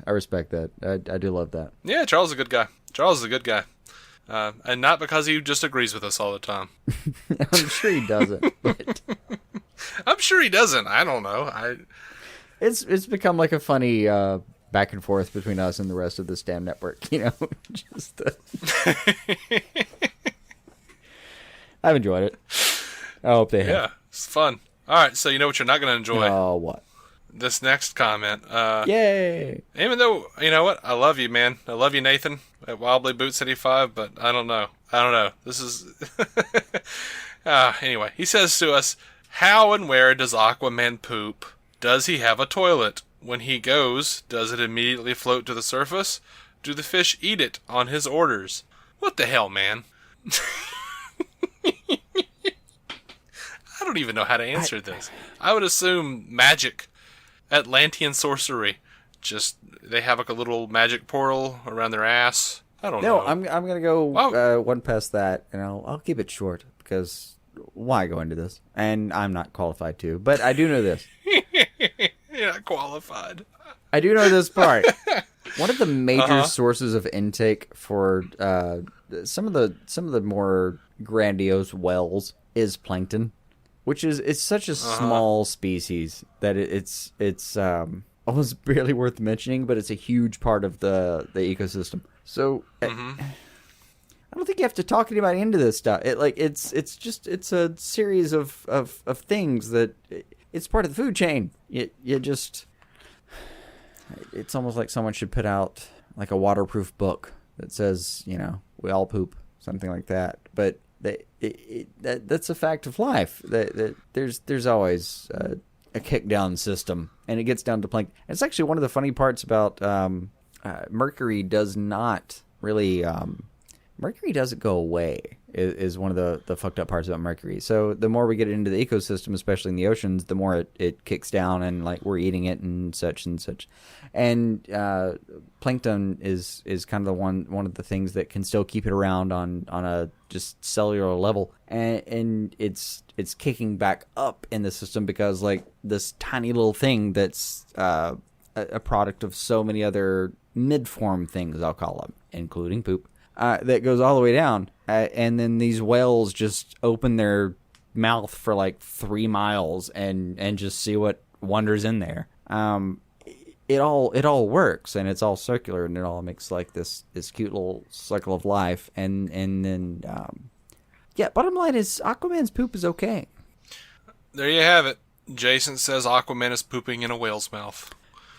respect that. I do love that. Yeah, Charles is a good guy. And not because he just agrees with us all the time. I'm sure he doesn't. But I'm sure he doesn't. I don't know. It's become like a funny back and forth between us and the rest of this damn network. I've enjoyed it. I hope they have. Yeah, it's fun. All right, so you know what you're not going to enjoy? Oh, what? This next comment. Yay! Even though, you know what? I love you, man. I love you, Nathan, at Wobbly Boots 85, but I don't know. This is... anyway, he says to us, how and where does Aquaman poop? Does he have a toilet? When he goes, does it immediately float to the surface? Do the fish eat it on his orders? What the hell, man? I don't even know how to answer this. I would assume magic. Atlantean sorcery. Just, they have like a little magic portal around their ass. I don't know. No, I'm going to go one past that, and I'll keep it short, because why go into this? And I'm not qualified to, but I do know this. You're not qualified. I do know this part. One of the major sources of intake for some of the more grandiose whales is plankton, which it's such a small species that it's almost barely worth mentioning, but it's a huge part of the ecosystem. So I don't think you have to talk anybody into this stuff. It's a series of things that it's part of the food chain. It's almost like someone should put out like a waterproof book that says, We all poop, something like that. But that's a fact of life. There's always a kick down system, and it gets down to plankton. And it's actually one of the funny parts about Mercury does not really. Mercury doesn't go away. Is one of the fucked up parts about Mercury. So the more we get into the ecosystem, especially in the oceans, the more it kicks down, and like we're eating it and such and such. And plankton is kind of the one of the things that can still keep it around on a just cellular level, and it's kicking back up in the system because like this tiny little thing that's a product of so many other mid-form things, I'll call them, including poop. That goes all the way down, and then these whales just open their mouth for like 3 miles and just see what wanders in there. It all works, and it's all circular, and it all makes like this cute little cycle of life. And then bottom line is Aquaman's poop is okay. There you have it. Jason says Aquaman is pooping in a whale's mouth.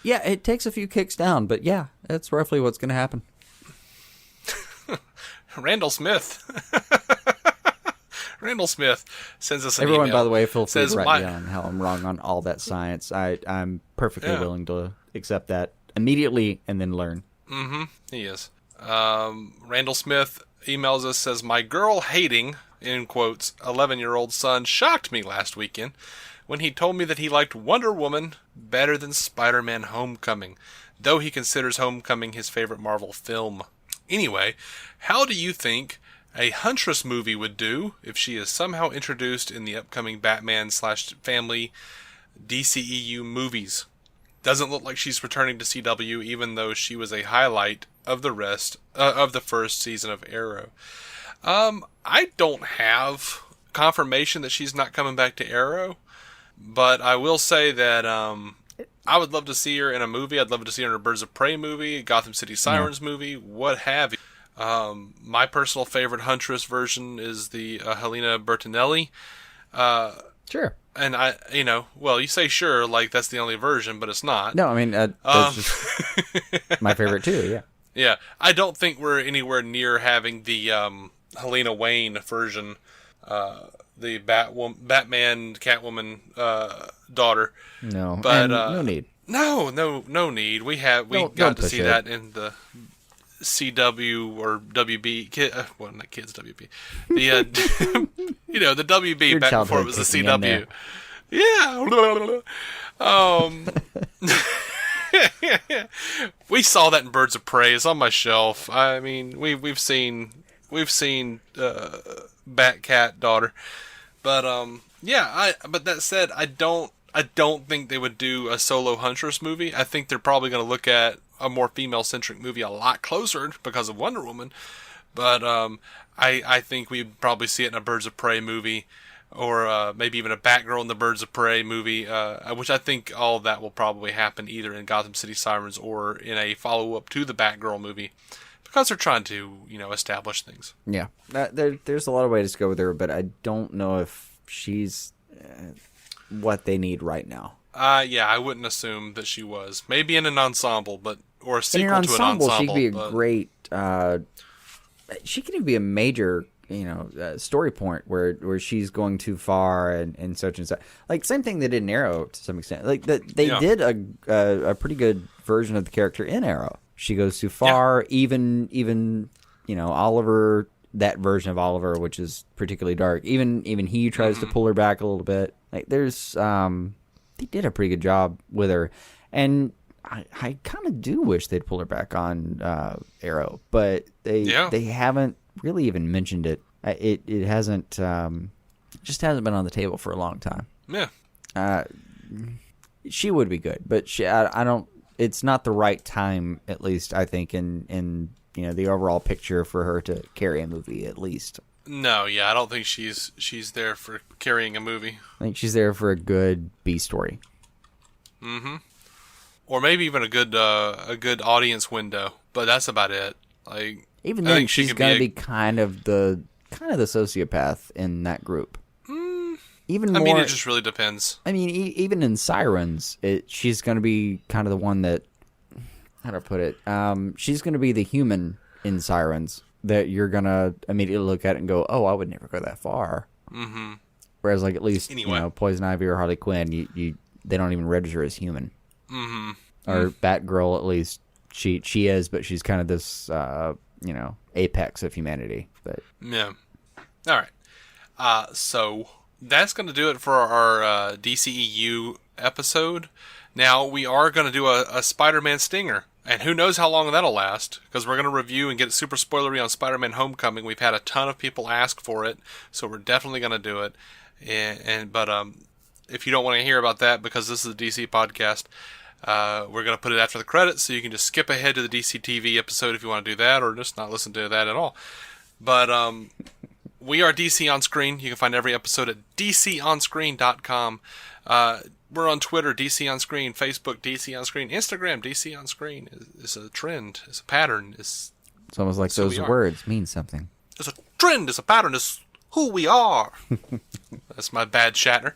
Yeah, it takes a few kicks down, but yeah, that's roughly what's going to happen. Randall Smith. Randall Smith sends us an Everyone, email. by the way, feel free to write me on how I'm wrong on all that science. I'm perfectly willing to accept that immediately and then learn. Mm-hmm. He is. Randall Smith emails us, says, my girl-hating, in quotes, 11-year-old son shocked me last weekend when he told me that he liked Wonder Woman better than Spider-Man Homecoming, though he considers Homecoming his favorite Marvel film. Anyway, how do you think a Huntress movie would do if she is somehow introduced in the upcoming Batman/family DCEU movies? Doesn't look like she's returning to CW, even though she was a highlight of the rest of the first season of Arrow. I don't have confirmation that she's not coming back to Arrow, but I will say that I would love to see her in a movie. I'd love to see her in a Birds of Prey movie, Gotham City Sirens movie, what have you. My personal favorite Huntress version is the Helena Bertinelli. Sure. And you say sure, like that's the only version, but it's not. No, I mean, that's just my favorite too, yeah. Yeah, I don't think we're anywhere near having the Helena Wayne version, the Batman Catwoman daughter. No, but no need. No need. We got to see that in the CW or WB. Well, not kids WB. The the WB Your back before it was the CW. Yeah. We saw that in Birds of Prey. It's on my shelf. I mean, we've seen Batcat daughter, but but that said, I don't think they would do a solo Huntress movie. I think they're probably going to look at a more female-centric movie a lot closer because of Wonder Woman. But I think we'd probably see it in a Birds of Prey movie, or maybe even a Batgirl in the Birds of Prey movie, which I think all of that will probably happen either in Gotham City Sirens or in a follow-up to the Batgirl movie, because they're trying to, establish things. Yeah, there's a lot of ways to go with her, but I don't know if she's what they need right now. I wouldn't assume that she was. Maybe in an ensemble, or a sequel to an ensemble. She'd be a great. She could even be a major, story point where she's going too far and such and such. Like same thing they did in Arrow to some extent. Like they did a pretty good version of the character in Arrow. She goes too far. Yeah. Even Oliver, that version of Oliver, which is particularly dark. Even he tries to pull her back a little bit. Like there's they did a pretty good job with her, and I kind of do wish they'd pull her back on Arrow, but they haven't really even mentioned it. It hasn't just hasn't been on the table for a long time. Yeah, she would be good, but I don't. It's not the right time, at least I think, in the overall picture for her to carry a movie, at least. No, I don't think she's there for carrying a movie. I think she's there for a good B story. Mm-hmm. Or maybe even a good audience window, but that's about it. Like even then, she's gonna be kind of the sociopath in that group. Even more, it just really depends. I mean, even in Sirens, she's gonna be kind of the one that, how to put it, she's gonna be the human in Sirens, that you're gonna immediately look at it and go, "Oh, I would never go that far." Mm-hmm. Whereas, like, at least Anyway. Poison Ivy or Harley Quinn, they don't even register as human. Mm-hmm. Or Batgirl, at least she is, but she's kind of this apex of humanity. But yeah. All right. So that's going to do it for our DCEU episode. Now we are going to do a Spider-Man stinger, and who knows how long that'll last, because we're going to review and get super spoilery on Spider-Man Homecoming. We've had a ton of people ask for it, so we're definitely going to do it. But if you don't want to hear about that because this is a DC podcast, we're going to put it after the credits, so you can just skip ahead to the DC TV episode if you want to do that, or just not listen to that at all. But we are DC On Screen. You can find every episode at dconscreen.com. We're on Twitter, DC On Screen, Facebook, DC On Screen, Instagram, DC On Screen. It's a trend. It's a pattern. It's almost like those words mean something. It's a trend. It's a pattern. It's who we are. That's my bad Shatner.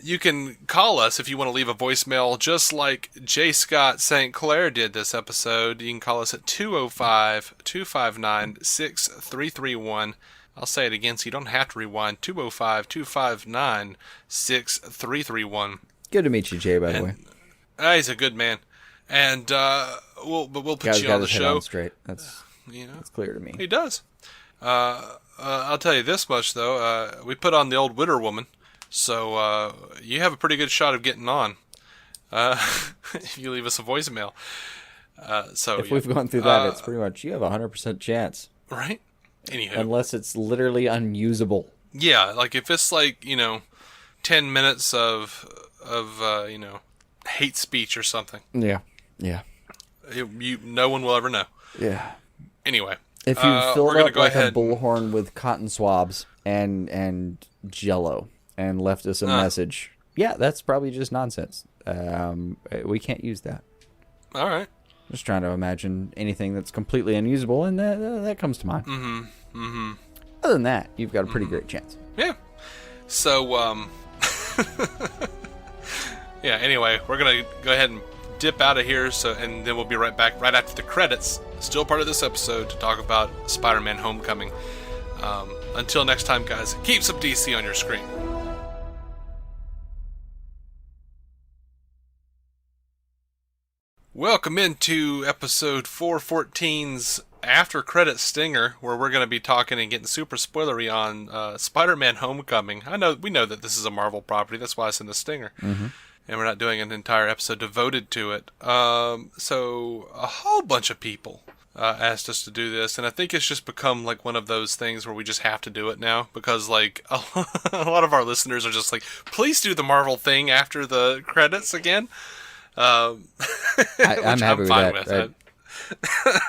You can call us if you want to leave a voicemail, just like J. Scott St. Clair did this episode. You can call us at 205-259-6331. I'll say it again so you don't have to rewind. 205-259-6331. Good to meet you, Jay, by the way. He's a good man. And we'll put you on the show. Straight. That's clear to me. He does. I'll tell you this much, though. We put on the old Witter Woman, so you have a pretty good shot of getting on if you leave us a voicemail. If we've gone through that, it's pretty much you have a 100% chance. Right? Anywho. Unless it's literally unusable. Yeah, like if it's like, 10 minutes of hate speech or something. Yeah. No one will ever know. Yeah. Anyway. If you filled up like a bullhorn with cotton swabs and Jell-O and left us a message, that's probably just nonsense. We can't use that. All right. Just trying to imagine anything that's completely unusable, and that comes to mind. Mm-hmm. Mm-hmm. Other than that, you've got a pretty great chance. Yeah. So, anyway, we're going to go ahead and dip out of here, and then we'll be right back right after the credits, still part of this episode, to talk about Spider-Man Homecoming. Until next time, guys, keep some DC on your screen. Welcome into episode 414's After Credit Stinger, where we're going to be talking and getting super spoilery on Spider-Man Homecoming. We know that this is a Marvel property, that's why it's in the stinger. Mm-hmm. And we're not doing an entire episode devoted to it. So a whole bunch of people asked us to do this, and I think it's just become like one of those things where we just have to do it now, because like a lot of our listeners are just like, please do the Marvel thing after the credits again. I'm happy with that. Right?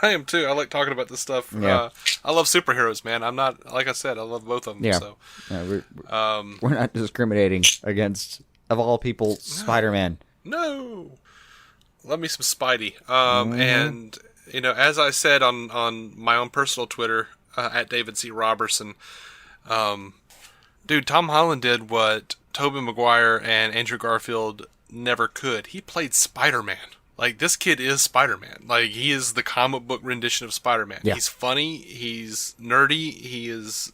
I am too. I like talking about this stuff. Yeah. I love superheroes, man. I'm not, like I said, I love both of them. Yeah. So. Yeah, we're not discriminating against, of all people, Spider-Man. No. Love me some Spidey. And, as I said on my own personal Twitter, at David C. Robertson, dude, Tom Holland did what Tobey Maguire and Andrew Garfield never could. He played Spider-Man. Like, this kid is Spider-Man. Like, he is the comic book rendition of Spider-Man. Yeah. He's funny, he's nerdy, he's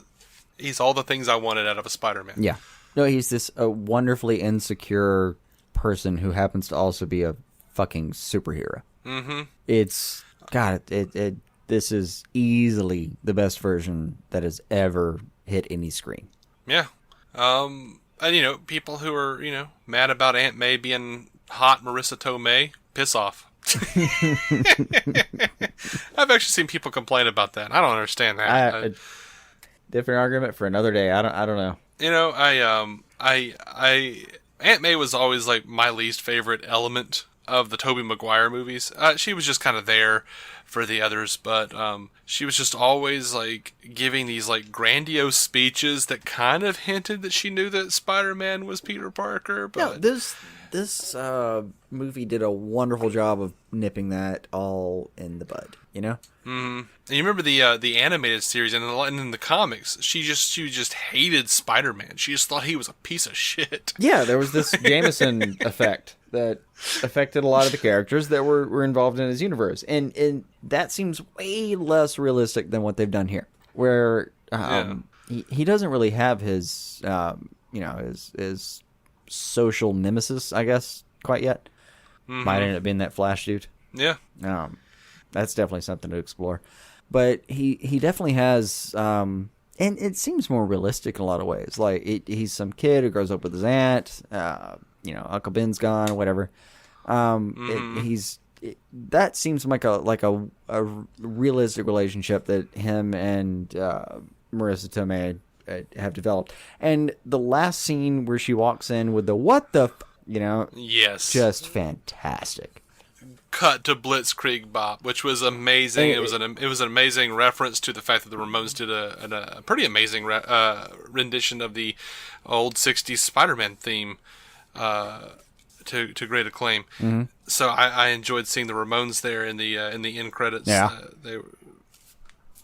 all the things I wanted out of a Spider-Man. Yeah. No, he's this wonderfully insecure person who happens to also be a fucking superhero. Mm-hmm. It's, God, this is easily the best version that has ever hit any screen. Yeah. And, people who are, mad about Aunt May being hot Marissa Tomei, piss off. I've actually seen people complain about that. I don't understand that. Different argument for another day. I don't know. Aunt May was always like my least favorite element of the Tobey Maguire movies. She was just kind of there for the others, but she was just always like giving these like grandiose speeches that kind of hinted that she knew that Spider-Man was Peter Parker. But this movie did a wonderful job of nipping that all in the bud. Mm-hmm. And you remember the animated series and in the comics, she just hated Spider-Man. She just thought he was a piece of shit. Yeah, there was this Jameson effect that affected a lot of the characters that were involved in his universe. And that seems way less realistic than what they've done here, where he doesn't really have his, his social nemesis, I guess, quite yet. Mm-hmm. Might end up being that Flash dude. Yeah. That's definitely something to explore. But he definitely has, and it seems more realistic in a lot of ways. Like, he's some kid who grows up with his aunt, Uncle Ben's gone, whatever. That seems like a realistic relationship that him and Marissa Tomei have developed. And the last scene where she walks in with the "what the," yes, just fantastic. Cut to Blitzkrieg Bop, which was amazing. It was an amazing reference to the fact that the Ramones did a pretty amazing rendition of the old '60s Spider-Man theme to great acclaim. Mm-hmm. So I enjoyed seeing the Ramones there in the end credits. Yeah.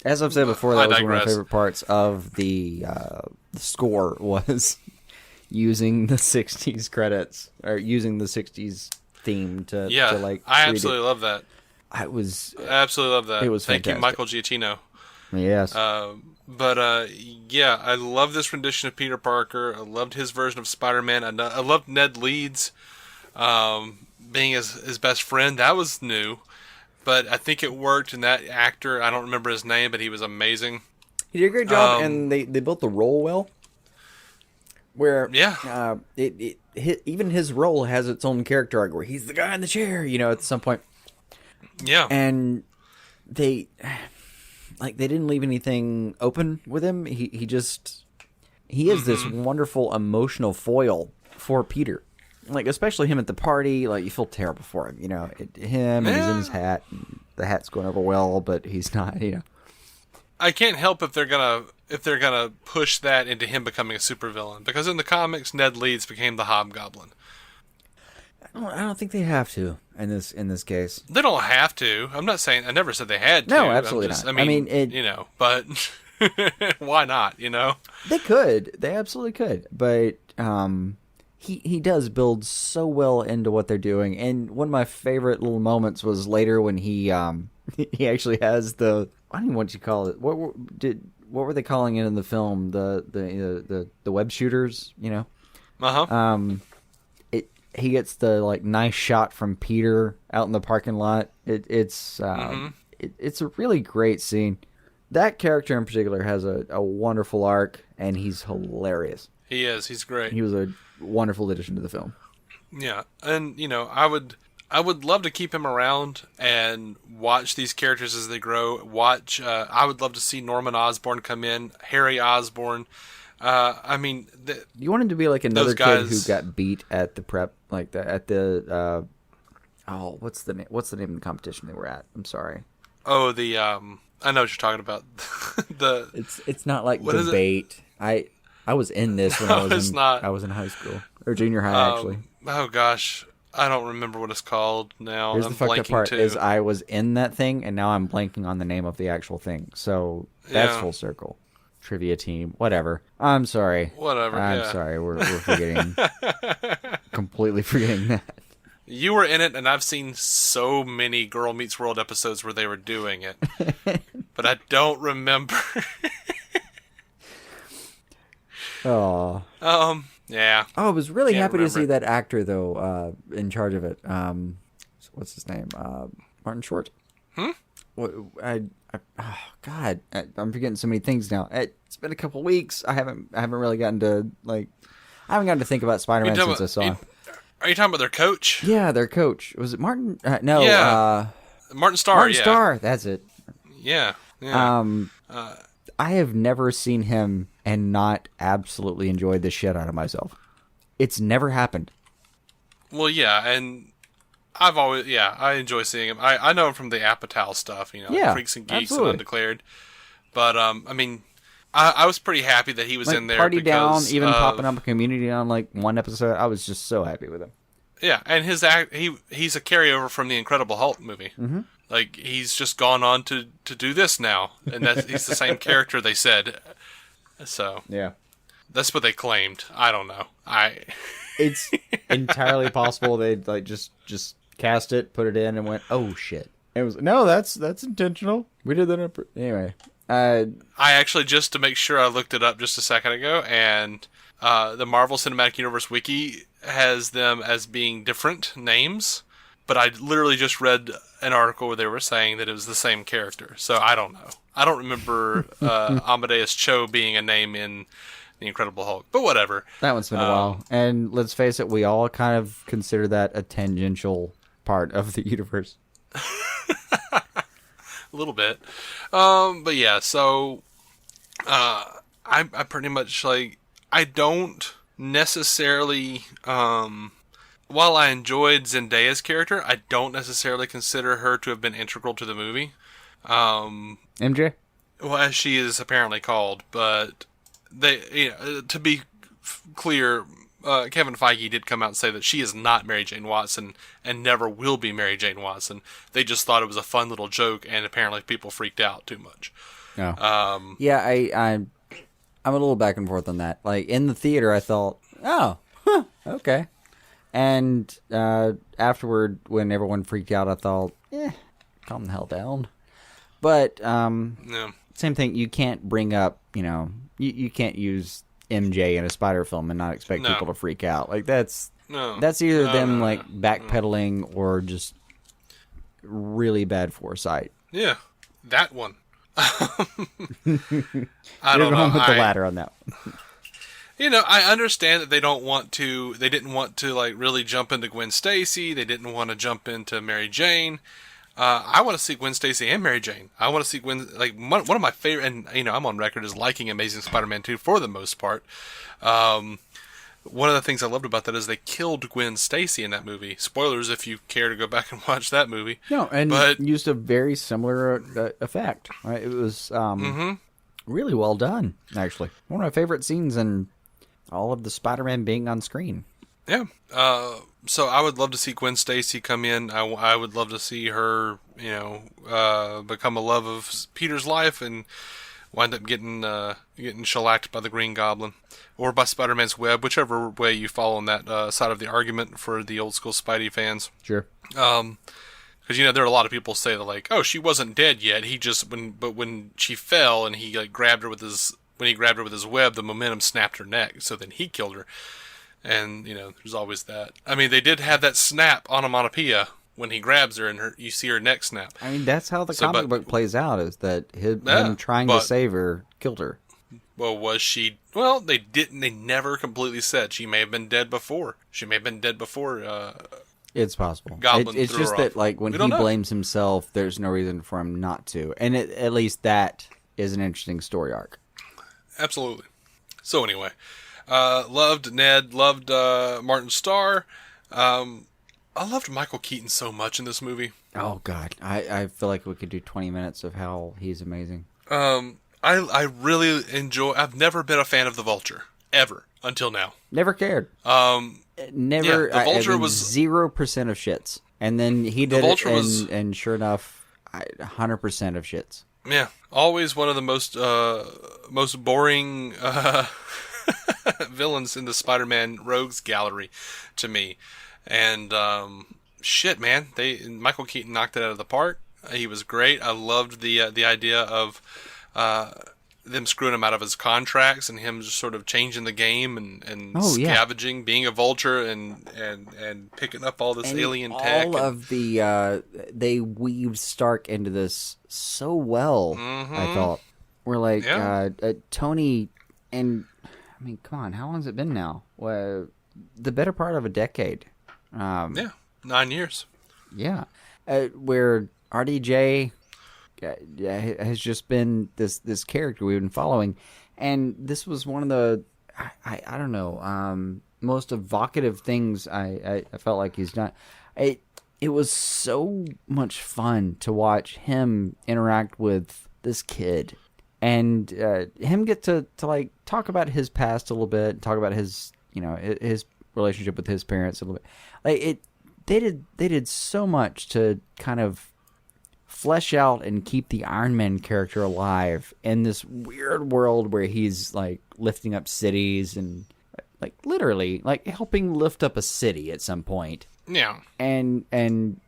As I've said before, that was one of my favorite parts of the score was using the '60s credits or using the '60s theme to like. I absolutely love that. I absolutely love that. It was Thank fantastic. you, Michael Giacchino. Yes. I love this rendition of Peter Parker. I loved his version of Spider-Man. I loved Ned Leeds being his best friend. That was new, but I think it worked. And that actor, I don't remember his name, but he was amazing. He did a great job, and they built the role well. Where even his role has its own character arc, where he's the guy in the chair, at some point. Yeah, and they didn't leave anything open with him. He is this wonderful emotional foil for Peter. Like, especially him at the party, like, you feel terrible for him, him, and he's in his hat, and the hat's going over well, but he's not, I can't help if they're gonna push that into him becoming a supervillain, because in the comics, Ned Leeds became the Hobgoblin. I don't think they have to in this case. They don't have to. I'm not saying. I never said they had to. No, absolutely not. I mean, but why not? They could. They absolutely could. But he does build so well into what they're doing. And one of my favorite little moments was later when he actually has the, I don't even know what you call it. What were they calling it in the film? The web shooters, He gets the nice shot from Peter out in the parking lot. It's a really great scene. That character in particular has a wonderful arc, and he's hilarious. He is. He's great. He was a wonderful addition to the film. Yeah, and I would love to keep him around and watch these characters as they grow. I would love to see Norman Osborn come in, Harry Osborn. You want him to be like another kid who got beat at the prep, like at the what's the name of the competition they were at? I'm sorry. Oh, I know what you're talking about. It's not like debate. I was in this when I was in high school or junior high actually. Oh gosh, I don't remember what it's called now. Here's the fucked up part is I was in that thing and now I'm blanking on the name of the actual thing. So that's full circle. Trivia team, whatever. I'm sorry. I'm sorry. We're forgetting. Completely forgetting that. You were in it, and I've seen so many Girl Meets World episodes where they were doing it, but I don't remember. Oh. Yeah. Oh, I was really happy to see that actor though, in charge of it. What's his name? Martin Short. God, I'm forgetting so many things now. It's been a couple weeks. I haven't really gotten to think about Spider-Man since I saw him. Are you talking about their coach? Yeah, their coach. Was it Martin? No. Yeah. Martin Starr. Martin Starr. That's it. Yeah. I have never seen him and not absolutely enjoyed the shit out of myself. It's never happened. Well, yeah, and I enjoy seeing him. I know him from the Apatow stuff, Freaks and Geeks and Undeclared. But, I was pretty happy that he was in there. Party Down, even popping up a Community on, one episode. I was just so happy with him. Yeah, and he's a carryover from the Incredible Hulk movie. Mm-hmm. He's just gone on to do this now. And he's the same character, they said. So. Yeah. That's what they claimed. I don't know. It's entirely possible they'd like just cast it, put it in, and went, "Oh shit!" It was no, that's intentional. We did that anyway. I actually, just to make sure, I looked it up just a second ago, and the Marvel Cinematic Universe wiki has them as being different names, but I literally just read an article where they were saying that it was the same character. So I don't know. I don't remember Amadeus Cho being a name in The Incredible Hulk, but whatever. That one's been a while. And let's face it, we all kind of consider that a tangential part of the universe. A little bit. But yeah, so I pretty much, like, I don't necessarily, while I enjoyed Zendaya's character, I don't necessarily consider her to have been integral to the movie. MJ? Well, as she is apparently called, but to be clear, Kevin Feige did come out and say that she is not Mary Jane Watson and never will be Mary Jane Watson. They just thought it was a fun little joke, and apparently people freaked out too much. Oh. Yeah, I'm a little back and forth on that. Like, in the theater, I thought, okay. And afterward, when everyone freaked out, I thought, calm the hell down. But same thing, you can't bring up, you can't use MJ in a Spider film and not expect people to freak out. Like, that's either them backpedaling or just really bad foresight. Yeah, that one. I don't know. With the latter on that one. I understand that they didn't want to like really jump into Gwen Stacy. They didn't want to jump into Mary Jane. I want to see Gwen Stacy and Mary Jane. I want to see Gwen, like, one of my favorite, and I'm on record as liking Amazing Spider-Man 2 for the most part. One of the things I loved about that is they killed Gwen Stacy in that movie. Spoilers if you care to go back and watch that movie. No, but used a very similar effect. Right? It was really well done, actually. One of my favorite scenes in all of the Spider-Man being on screen. Yeah. So I would love to see Gwen Stacy come in. I would love to see her, become a love of Peter's life and wind up getting shellacked by the Green Goblin or by Spider-Man's web, whichever way you fall on that side of the argument for the old school Spidey fans. Sure. Because there are a lot of people say that, like, oh, she wasn't dead yet. When she fell and he grabbed her with his web, the momentum snapped her neck. So then he killed her. And, there's always that. I mean, they did have that snap onomatopoeia when he grabs her and you see her neck snap. I mean, that's how the comic book plays out, is that him trying to save her killed her. Well, was she... Well, they never completely said. She may have been dead before. It's possible. Goblin it's threw just her that, off. like, when he blames himself, there's no reason for him not to. And at least that is an interesting story arc. Absolutely. So anyway... loved Ned, loved Martin Starr. I loved Michael Keaton so much in this movie. Oh, God. I feel like we could do 20 minutes of how he's amazing. I really enjoy... I've never been a fan of the Vulture. Ever. Until now. Never cared. Never. Yeah, the Vulture was 0% of shits. And then he did it, and sure enough, 100% of shits. Yeah. Always one of the most boring... villains in the Spider-Man Rogues gallery to me. And shit, man, Michael Keaton knocked it out of the park. He was great. I loved the idea of them screwing him out of his contracts and him just sort of changing the game and scavenging, being a vulture and picking up all this alien tech. All of the they weaved Stark into this so well. I thought we're like Tony and. I mean, come on, how long has it been now? Well, the better part of a decade. 9 years. Yeah. Where RDJ has just been this character we've been following. And this was one of the, I don't know, most evocative things I felt like he's done. It was so much fun to watch him interact with this kid. And him get to like talk about his past a little bit, talk about his his relationship with his parents a little bit. Like they did so much to kind of flesh out and keep the Iron Man character alive in this weird world where he's like lifting up cities and like literally like helping lift up a city at some point. Yeah. And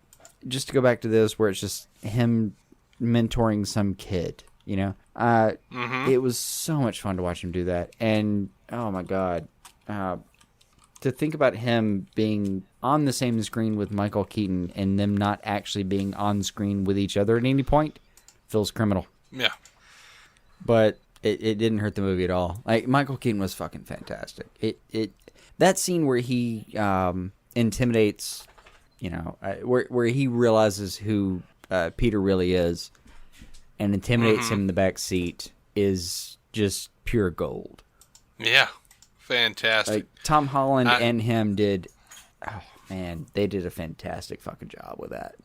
just to go back to this where it's just him mentoring some kid, you know? It was so much fun to watch him do that. And oh my God. To think about him being on the same screen with Michael Keaton and them not actually being on screen with each other at any point feels criminal. Yeah. But it didn't hurt the movie at all. Like, Michael Keaton was fucking fantastic. That scene where he intimidates, you know, where he realizes who Peter really is and intimidates him in the back seat is just pure gold. Yeah. Fantastic. Like, Tom Holland and him did, oh man, they did a fantastic fucking job with that.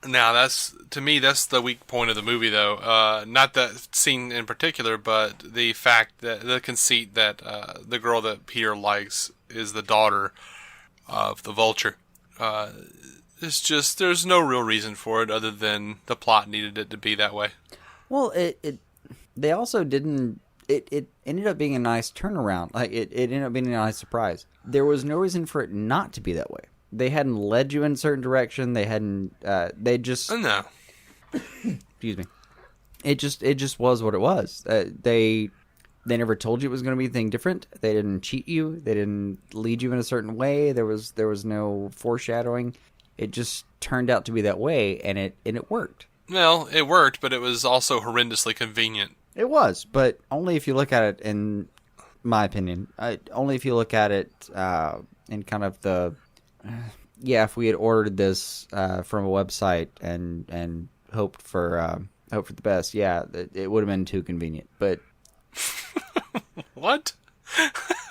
Now, to me, that's the weak point of the movie, though. Not that scene in particular, but the fact that the conceit that the girl that Peter likes is the daughter of the Vulture. It's just, there's no real reason for it other than the plot needed it to be that way. Well, they also didn't. It ended up being a nice turnaround. Like it ended up being a nice surprise. There was no reason for it not to be that way. They hadn't led you in a certain direction. They hadn't. They just. No. Excuse me. It just was what it was. They never told you it was going to be anything different. They didn't cheat you. They didn't lead you in a certain way. There was no foreshadowing. It just turned out to be that way, and it worked. Well, it worked, but it was also horrendously convenient. It was, but only if you look at it, in my opinion, only if you look at it in kind of the, if we had ordered this from a website and hoped for the best, it would have been too convenient. But what?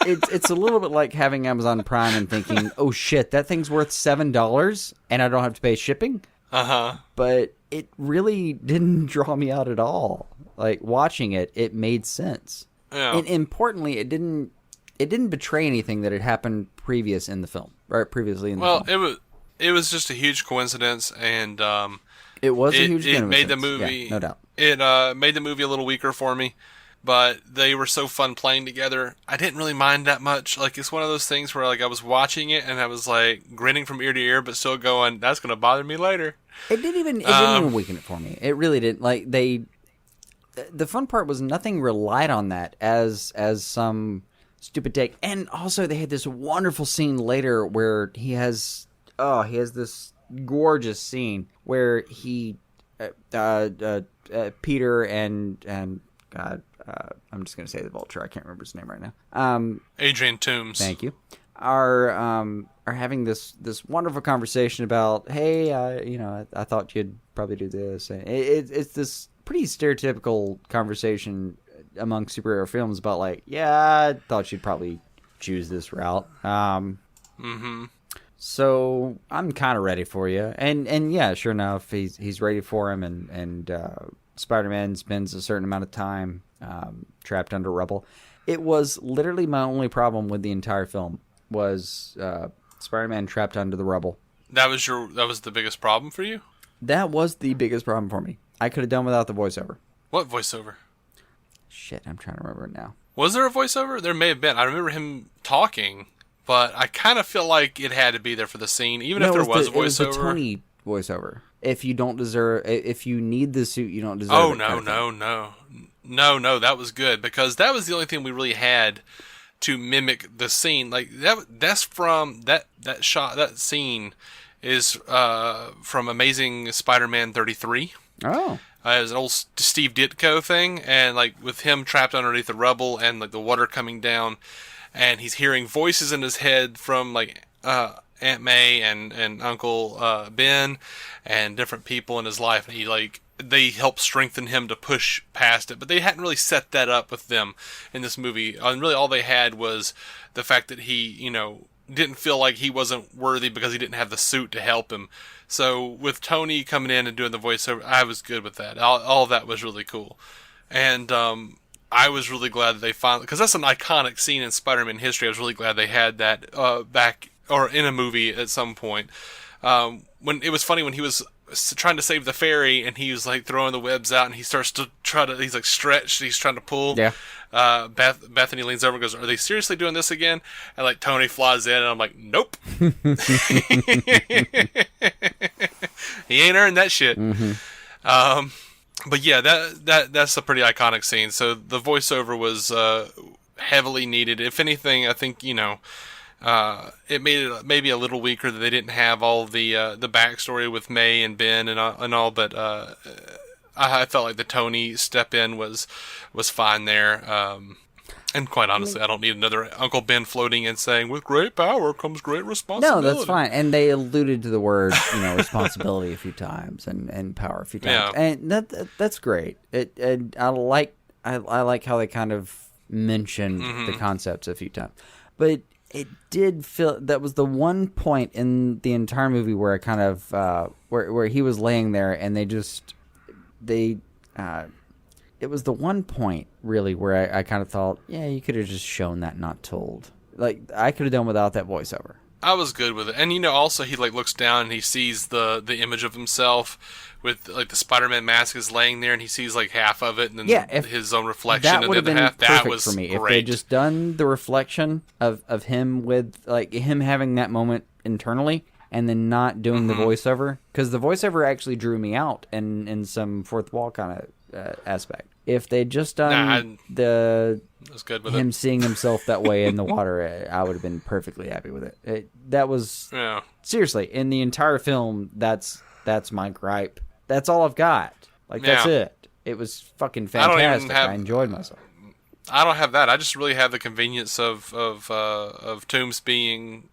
it's a little bit like having Amazon Prime and thinking, oh shit, that thing's worth $7 and I don't have to pay shipping. But it really didn't draw me out at all. Like, watching it made sense. Yeah. And importantly, it didn't betray anything that had happened previously in the film. Well, it was just a huge coincidence, and it was a huge coincidence. It made the movie, no doubt. It made the movie a little weaker for me, but they were so fun playing together. I didn't really mind that much. Like, it's one of those things where, like, I was watching it and I was like grinning from ear to ear, but still going, "That's gonna bother me later." It didn't even weaken it for me. It really didn't. Like, the fun part was nothing relied on that as some stupid take. And also they had this wonderful scene later where he has this gorgeous scene where he Peter and God, I'm just gonna say the Vulture. I can't remember his name right now. Adrian Toomes. Thank you. Are having this wonderful conversation about, hey, I thought you'd probably do this. And it's this pretty stereotypical conversation among superhero films about, like, I thought you'd probably choose this route. So I'm kind of ready for you. And yeah, sure enough, he's ready for him. And Spider-Man spends a certain amount of time trapped under rubble. It was literally my only problem with the entire film was Spider-Man trapped under the rubble. That was the biggest problem for you? That was the biggest problem for me. I could have done without the voiceover. What voiceover? Shit, I'm trying to remember it now. Was there a voiceover? There may have been. I remember him talking, but I kind of feel like it had to be there for the scene, even if there was a voiceover. It was the Tony voiceover. If you need the suit, you don't deserve it. Oh, no, that was good, because that was the only thing we really had to mimic the scene. Like, that's from that shot, that scene is from Amazing Spider-Man 33. Oh. It was an old Steve Ditko thing, and like with him trapped underneath the rubble and like the water coming down, and he's hearing voices in his head from like Aunt May and Uncle Ben and different people in his life, and they help strengthen him to push past it. But they hadn't really set that up with them in this movie, and really all they had was the fact that he, didn't feel like he wasn't worthy because he didn't have the suit to help him. So with Tony coming in and doing the voiceover, I was good with that. All of that was really cool. And I was really glad that they finally, because that's an iconic scene in Spider-Man history. I was really glad they had that back, or in a movie at some point. When it was funny when he was trying to save the fairy, and he was like throwing the webs out, and he starts to he's like stretched, he's trying to pull. Yeah. Bethany leans over and goes, "Are they seriously doing this again?" And like Tony flies in, and I'm like, "Nope." He ain't earned that shit. Mm-hmm. But yeah, that's a pretty iconic scene. So the voiceover was heavily needed. If anything, I think it made it maybe a little weaker that they didn't have all the backstory with May and Ben and all. But I felt like the Tony step in was fine there. And quite honestly, I don't need another Uncle Ben floating in saying, "With great power comes great responsibility." No, that's fine. And they alluded to the word, responsibility a few times and power a few times. Yeah. And that's great. I like how they kind of mentioned the concepts a few times. But it did feel that was the one point in the entire movie where I kind of where he was laying there and it was the one point, really, where I kind of thought, yeah, you could have just shown that, not told. Like, I could have done without that voiceover. I was good with it. And, also, he, like, looks down and he sees the image of himself with, like, the Spider-Man mask is laying there and he sees, like, half of it and then his own reflection in the other half. That was for me. Great. If they'd just done the reflection of him with, like, him having that moment internally and then not doing the voiceover. Because the voiceover actually drew me out in some fourth wall kind of aspect. If they'd just done him seeing himself that way in the water, I would have been perfectly happy with it. That was seriously in the entire film. That's my gripe. That's all I've got. Like that's it. It was fucking fantastic. I enjoyed myself. I don't have that. I just really have the convenience of Toombs being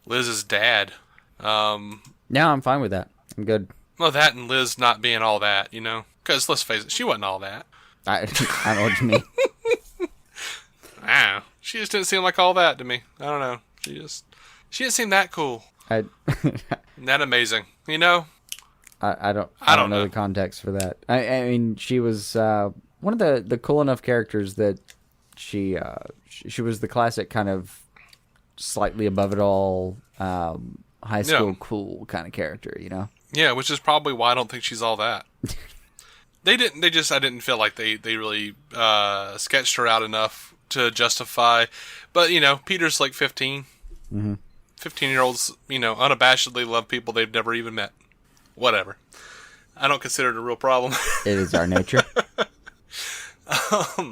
Liz's dad. Now I'm fine with that. I'm good. Well, that and Liz not being all that, Because, let's face it, she wasn't all that. I don't know what you mean. I don't know. She just didn't seem like all that to me. I don't know. She didn't seem that cool. That amazing. I don't know the context for that. I mean, she was one of the cool enough characters that she was the classic kind of slightly above it all high school cool kind of character, Yeah, which is probably why I don't think she's all that. I didn't feel like they really sketched her out enough to justify. But, Peter's like 15. Mm-hmm. 15-year-olds, unabashedly love people they've never even met. Whatever. I don't consider it a real problem. It is our nature. But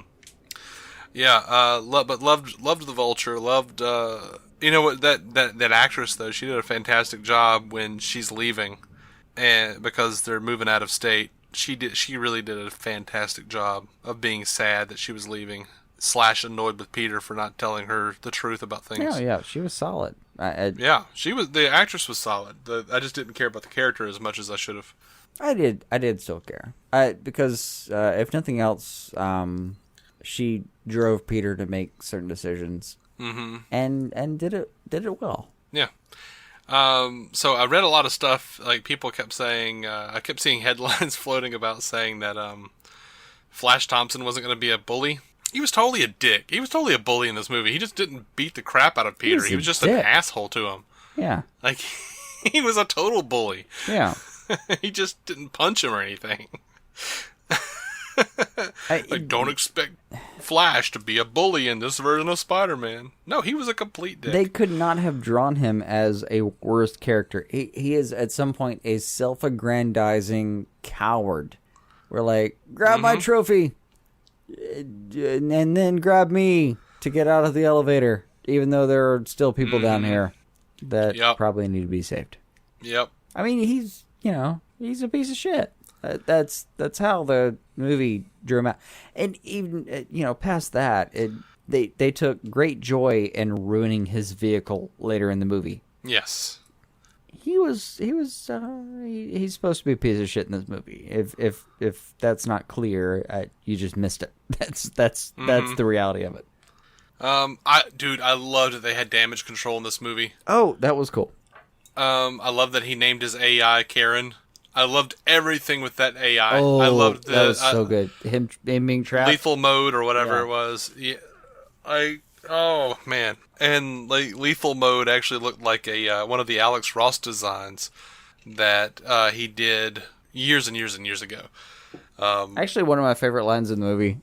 loved the Vulture. Loved, that actress, though, she did a fantastic job when she's leaving. And because they're moving out of state. She really did a fantastic job of being sad that she was leaving / annoyed with Peter for not telling her the truth about things. Yeah, she was solid. The actress was solid. I just didn't care about the character as much as I should have. I did still care. Because if nothing else, she drove Peter to make certain decisions. Mm-hmm. And did it well. Yeah. So I read a lot of stuff, like people kept saying, I kept seeing headlines floating about saying that, Flash Thompson wasn't going to be a bully. He was totally a dick. He was totally a bully in this movie. He just didn't beat the crap out of Peter. He was just an asshole to him. Yeah. Like, he was a total bully. Yeah. He just didn't punch him or anything. Don't expect Flash to be a bully in this version of Spider-Man. No, he was a complete dick. They could not have drawn him as a worst character. He is at some point a self-aggrandizing coward. We're like, grab my trophy, and then grab me to get out of the elevator, even though there are still people down here that probably need to be saved. Yep. I mean, he's a piece of shit. That's how the movie drew him out. And even, past that, they took great joy in ruining his vehicle later in the movie. Yes. He's supposed to be a piece of shit in this movie. If that's not clear, you just missed it. That's the reality of it. I loved that they had damage control in this movie. Oh, that was cool. I love that he named his AI Karen. I loved everything with that AI. Oh, I loved that was so good. Him being trapped. Lethal mode or whatever it was. Yeah, oh man, and like lethal mode actually looked like a one of the Alex Ross designs. that he did years and years and years ago. Actually, one of my favorite lines in the movie,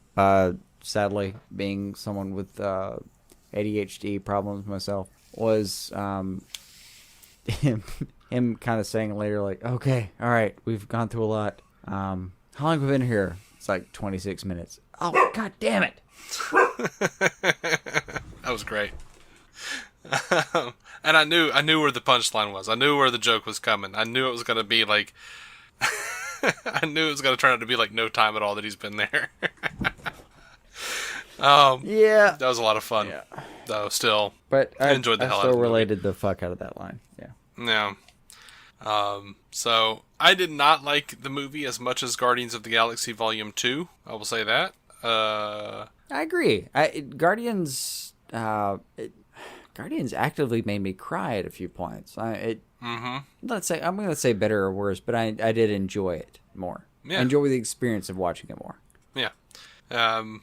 sadly, being someone with ADHD problems myself, was him kind of saying later, like, okay, all right, we've gone through a lot. How long have we been here? It's like 26 minutes. Oh, God damn it. That was great. And I knew where the punchline was. I knew where the joke was coming. I knew it was going to be like... I knew it was going to turn out to be like no time at all that he's been there. Yeah. That was a lot of fun. Yeah. Though, still. But I enjoyed the hell out of it. I still related the fuck out of that line. Yeah. Yeah. So, I did not like the movie as much as Guardians of the Galaxy Volume 2. I will say that. I agree. Guardians actively made me cry at a few points. I'm going to say better or worse, but I did enjoy it more. Yeah. I enjoy the experience of watching it more. Yeah. I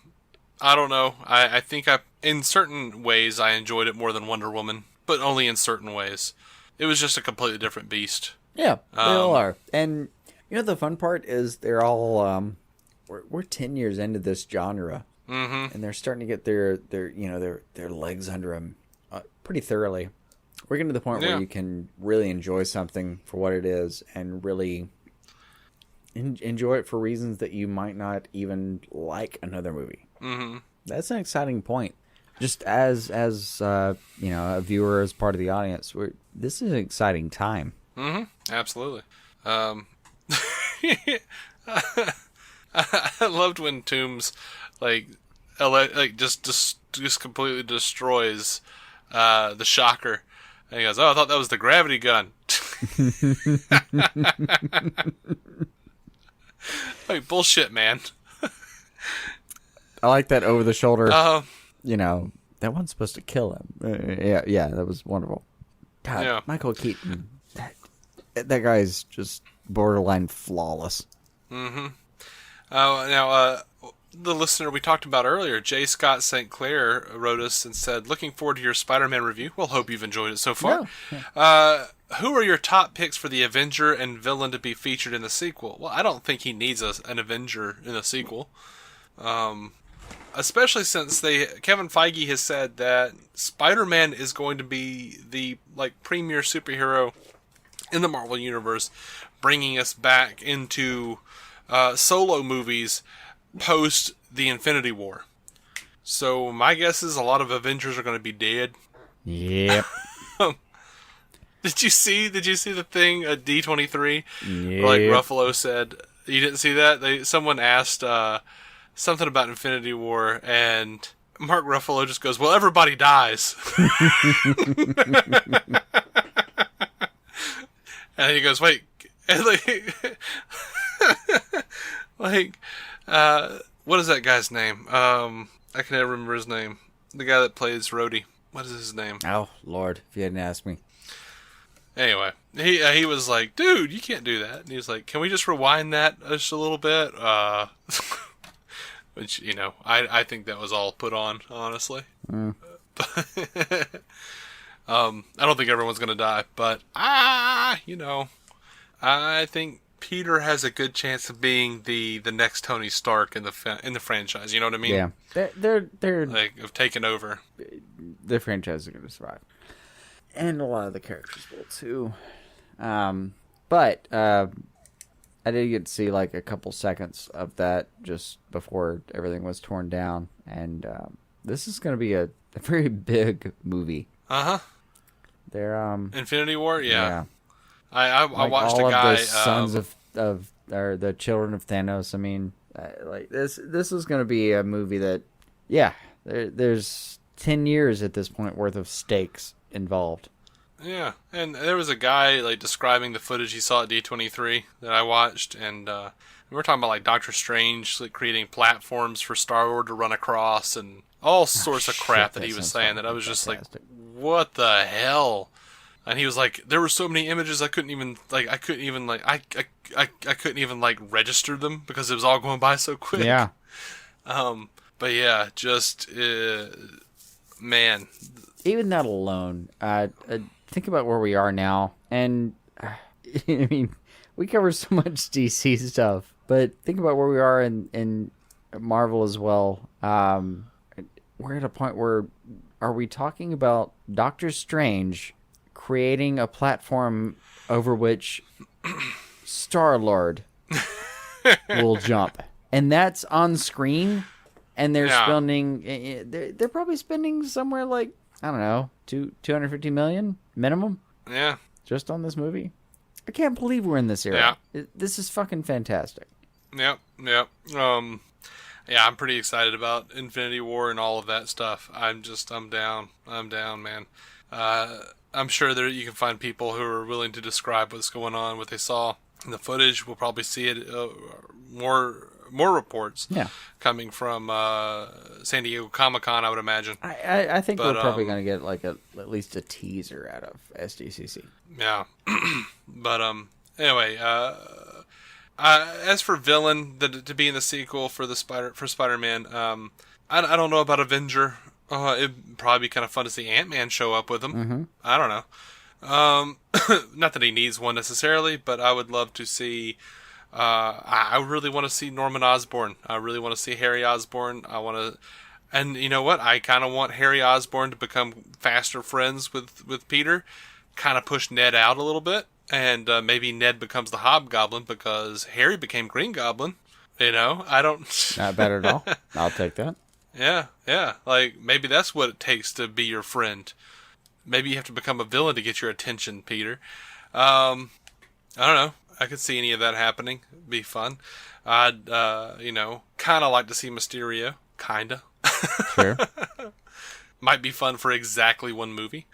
don't know. I think in certain ways I enjoyed it more than Wonder Woman, but only in certain ways. It was just a completely different beast. Yeah, they all are. And you know the fun part is they're all we're 10 years into this genre, and they're starting to get their legs under them pretty thoroughly. We're getting to the point where you can really enjoy something for what it is, and really enjoy it for reasons that you might not even like another movie. Mm-hmm. That's an exciting point. Just as a viewer, as part of the audience, this is an exciting time. Mm-hmm. Absolutely. I loved when Toombs just completely destroys the shocker. And he goes, "Oh, I thought that was the gravity gun." Like, bullshit, man. I like that over the shoulder. That one's supposed to kill him. Yeah, that was wonderful. God, yeah. Michael Keaton. That guy's just borderline flawless. Mm-hmm. Now, the listener we talked about earlier, J. Scott St. Clair, wrote us and said, "Looking forward to your Spider-Man review. Well, hope you've enjoyed it so far. Yeah. Who are your top picks for the Avenger and villain to be featured in the sequel?" Well, I don't think he needs an Avenger in a sequel. Especially since Kevin Feige has said that Spider-Man is going to be the premier superhero in the Marvel Universe, bringing us back into solo movies post the Infinity War. So my guess is a lot of Avengers are going to be dead. Yep. Did you see the thing at D23? Yep. Like Ruffalo said, you didn't see that? Someone asked something about Infinity War, and Mark Ruffalo just goes, "Well, everybody dies." And he goes, "Wait," and what is that guy's name? I can never remember his name. The guy that plays Rhodey. What is his name? Oh, Lord, if you hadn't asked me. Anyway, he was like, "Dude, you can't do that." And he was like, "Can we just rewind that just a little bit?" Which, I think that was all put on, honestly. I don't think everyone's going to die, but I think Peter has a good chance of being the next Tony Stark in the franchise. You know what I mean? Yeah, they're of taking over. The franchise is going to survive, and a lot of the characters will too. But I did get to see a couple seconds of that just before everything was torn down, and this is going to be a very big movie. They're Infinity War, yeah. I watched all a guy. Of the sons or the children of Thanos. I mean, this is going to be a movie that, there's 10 years at this point worth of stakes involved. Yeah, and there was a guy describing the footage he saw at D23 that I watched, and we were talking about Doctor Strange creating platforms for Star-Lord to run across, and all sorts of crap that he was saying that I was just fantastic. What the hell? And he was like, there were so many images I couldn't even register them because it was all going by so quick. Yeah. But yeah, just man. Even that alone, think about where we are now, and I mean, we cover so much DC stuff, but think about where we are in Marvel as well. We're at a point where are we talking about Doctor Strange creating a platform over which Star-Lord will jump, and that's on screen, and they're spending. They're probably spending somewhere like, I don't know, $250 million minimum. Yeah, just on this movie. I can't believe we're in this era. Yeah. This is fucking fantastic. Yep. Yeah, I'm pretty excited about Infinity War and all of that stuff. I'm down. I'm down, man. I'm sure there you can find people who are willing to describe what's going on, what they saw in the footage. We'll probably see it more reports coming from San Diego Comic-Con, I would imagine. I think we're probably going to get like at least a teaser out of SDCC. Yeah. But anyway, as for villain to be in the sequel for Spider-Man, I don't know about Avenger. It'd probably be kind of fun to see Ant-Man show up with him. Mm-hmm. I don't know. Not that he needs one necessarily, but I would love to see. I really want to see Norman Osborn. I really want to see Harry Osborn. And you know what? I kind of want Harry Osborn to become faster friends with Peter. Kind of push Ned out a little bit, and maybe Ned becomes the Hobgoblin because Harry became Green Goblin. You know, I don't. Not bad at all. I'll take that. Yeah. Like, maybe that's what it takes to be your friend. Maybe you have to become a villain to get your attention, Peter. I don't know. I could see any of that happening. It'd be fun. I'd, kind of like to see Mysterio. Kinda. Sure. Might be fun for exactly one movie.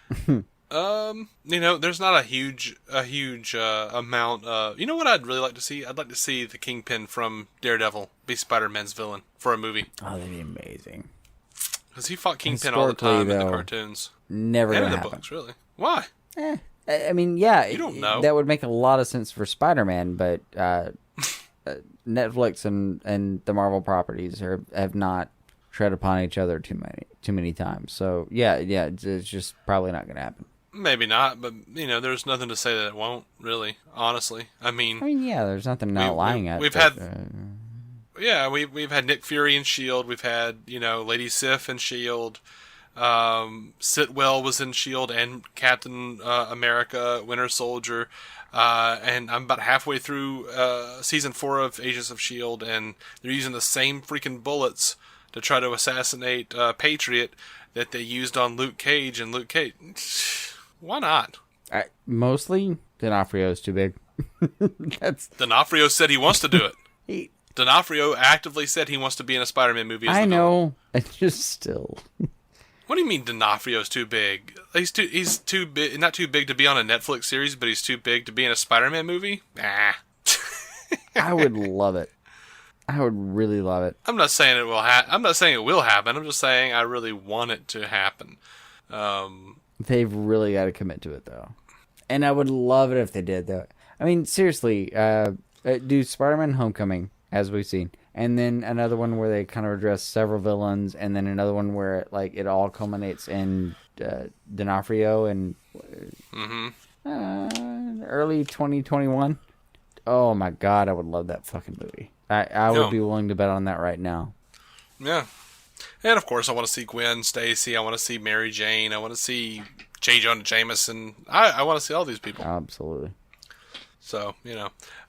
There's not a huge amount. You know what I'd really like to see? I'd like to see the Kingpin from Daredevil be Spider-Man's villain for a movie. Oh, that'd be amazing. Because he fought Kingpin all the time in the cartoons. Never and gonna in the happen. books, really. Why? I mean, yeah. You don't know. That would make a lot of sense for Spider-Man, but Netflix and the Marvel properties have not tread upon each other too many times. So yeah, it's just probably not going to happen. Maybe not, but there's nothing to say that it won't. Really, honestly, I mean, yeah, there's nothing not lying at. We've had Nick Fury in Shield. We've had Lady Sif in Shield. Sitwell was in Shield and Captain America, Winter Soldier, and I'm about halfway through season 4 of Agents of Shield, and they're using the same freaking bullets to try to assassinate Patriot that they used on Luke Cage. And Luke Cage, why not? Mostly, D'Onofrio is too big. D'Onofrio said he wants to do it. D'Onofrio actively said he wants to be in a Spider-Man movie. I know. It's just still. What do you mean D'Onofrio's too big? He's too big, not too big to be on a Netflix series, but he's too big to be in a Spider-Man movie? Nah. I would love it. I would really love it. I'm not saying it will happen. I'm not saying it will happen. I'm just saying I really want it to happen. They've really got to commit to it, though. And I would love it if they did, though. I mean, seriously, do Spider-Man Homecoming, as we've seen, and then another one where they kind of address several villains, and then another one where it all culminates in D'Onofrio and early 2021. Oh my God, I would love that fucking movie. I would be willing to bet on that right now. Yeah. And of course, I want to see Gwen Stacy. I want to see Mary Jane. I want to see J. Jonah Jameson. I want to see all these people. Absolutely. So,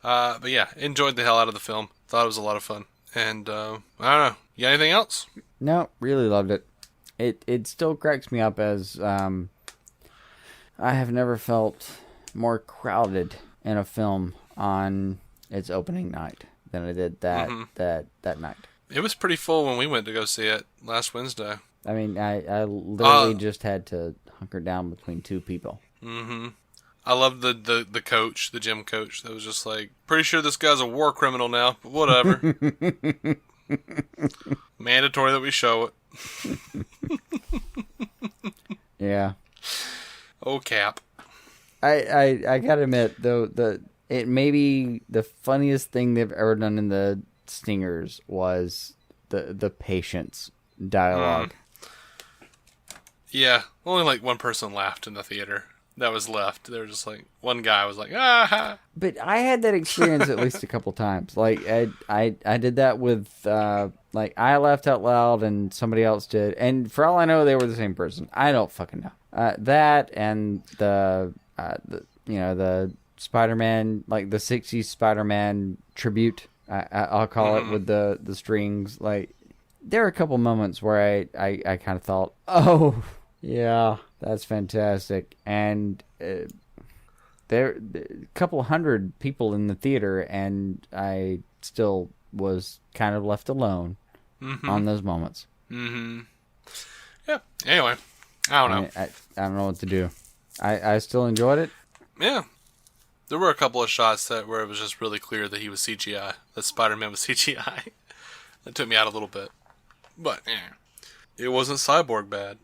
but yeah, enjoyed the hell out of the film. Thought it was a lot of fun. And, I don't know. You got anything else? No, really loved it. It still cracks me up as, I have never felt more crowded in a film on its opening night than I did that night. It was pretty full when we went to go see it last Wednesday. I mean, I literally just had to hunker down between two people. Mm-hmm. I love the coach, the gym coach. That was just like, pretty sure this guy's a war criminal now, but whatever. Mandatory that we show it. Yeah. Oh, Cap. I gotta admit though, it may be the funniest thing they've ever done in the Stingers was the patience dialogue. Yeah, only like one person laughed in the theater. that was left. They were just like, one guy was like, ah. But I had that experience at least a couple times. Like I did that with like I laughed out loud and somebody else did, and for all I know, they were the same person. I don't fucking know. That and the Spider-Man, like the '60s Spider-Man tribute. I'll call it, with the strings. Like there are a couple moments where I kind of thought, oh yeah, that's fantastic, and there a couple hundred people in the theater, and I still was kind of left alone on those moments. Yeah. Anyway, I don't know. I don't know what to do. I still enjoyed it. Yeah. There were a couple of shots where it was just really clear that he was CGI. That Spider-Man was CGI. That took me out a little bit. But, yeah. It wasn't Cyborg bad.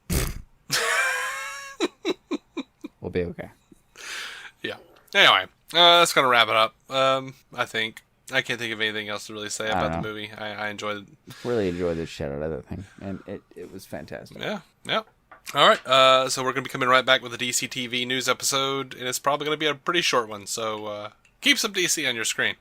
We'll be okay. Yeah. Anyway, that's going to wrap it up. I think. I can't think of anything else to really say about the movie. I enjoyed it. Really enjoyed the shit out of that thing. And it was fantastic. Yeah. All right. So we're going to be coming right back with a DC TV news episode. And it's probably going to be a pretty short one. So keep some DC on your screen.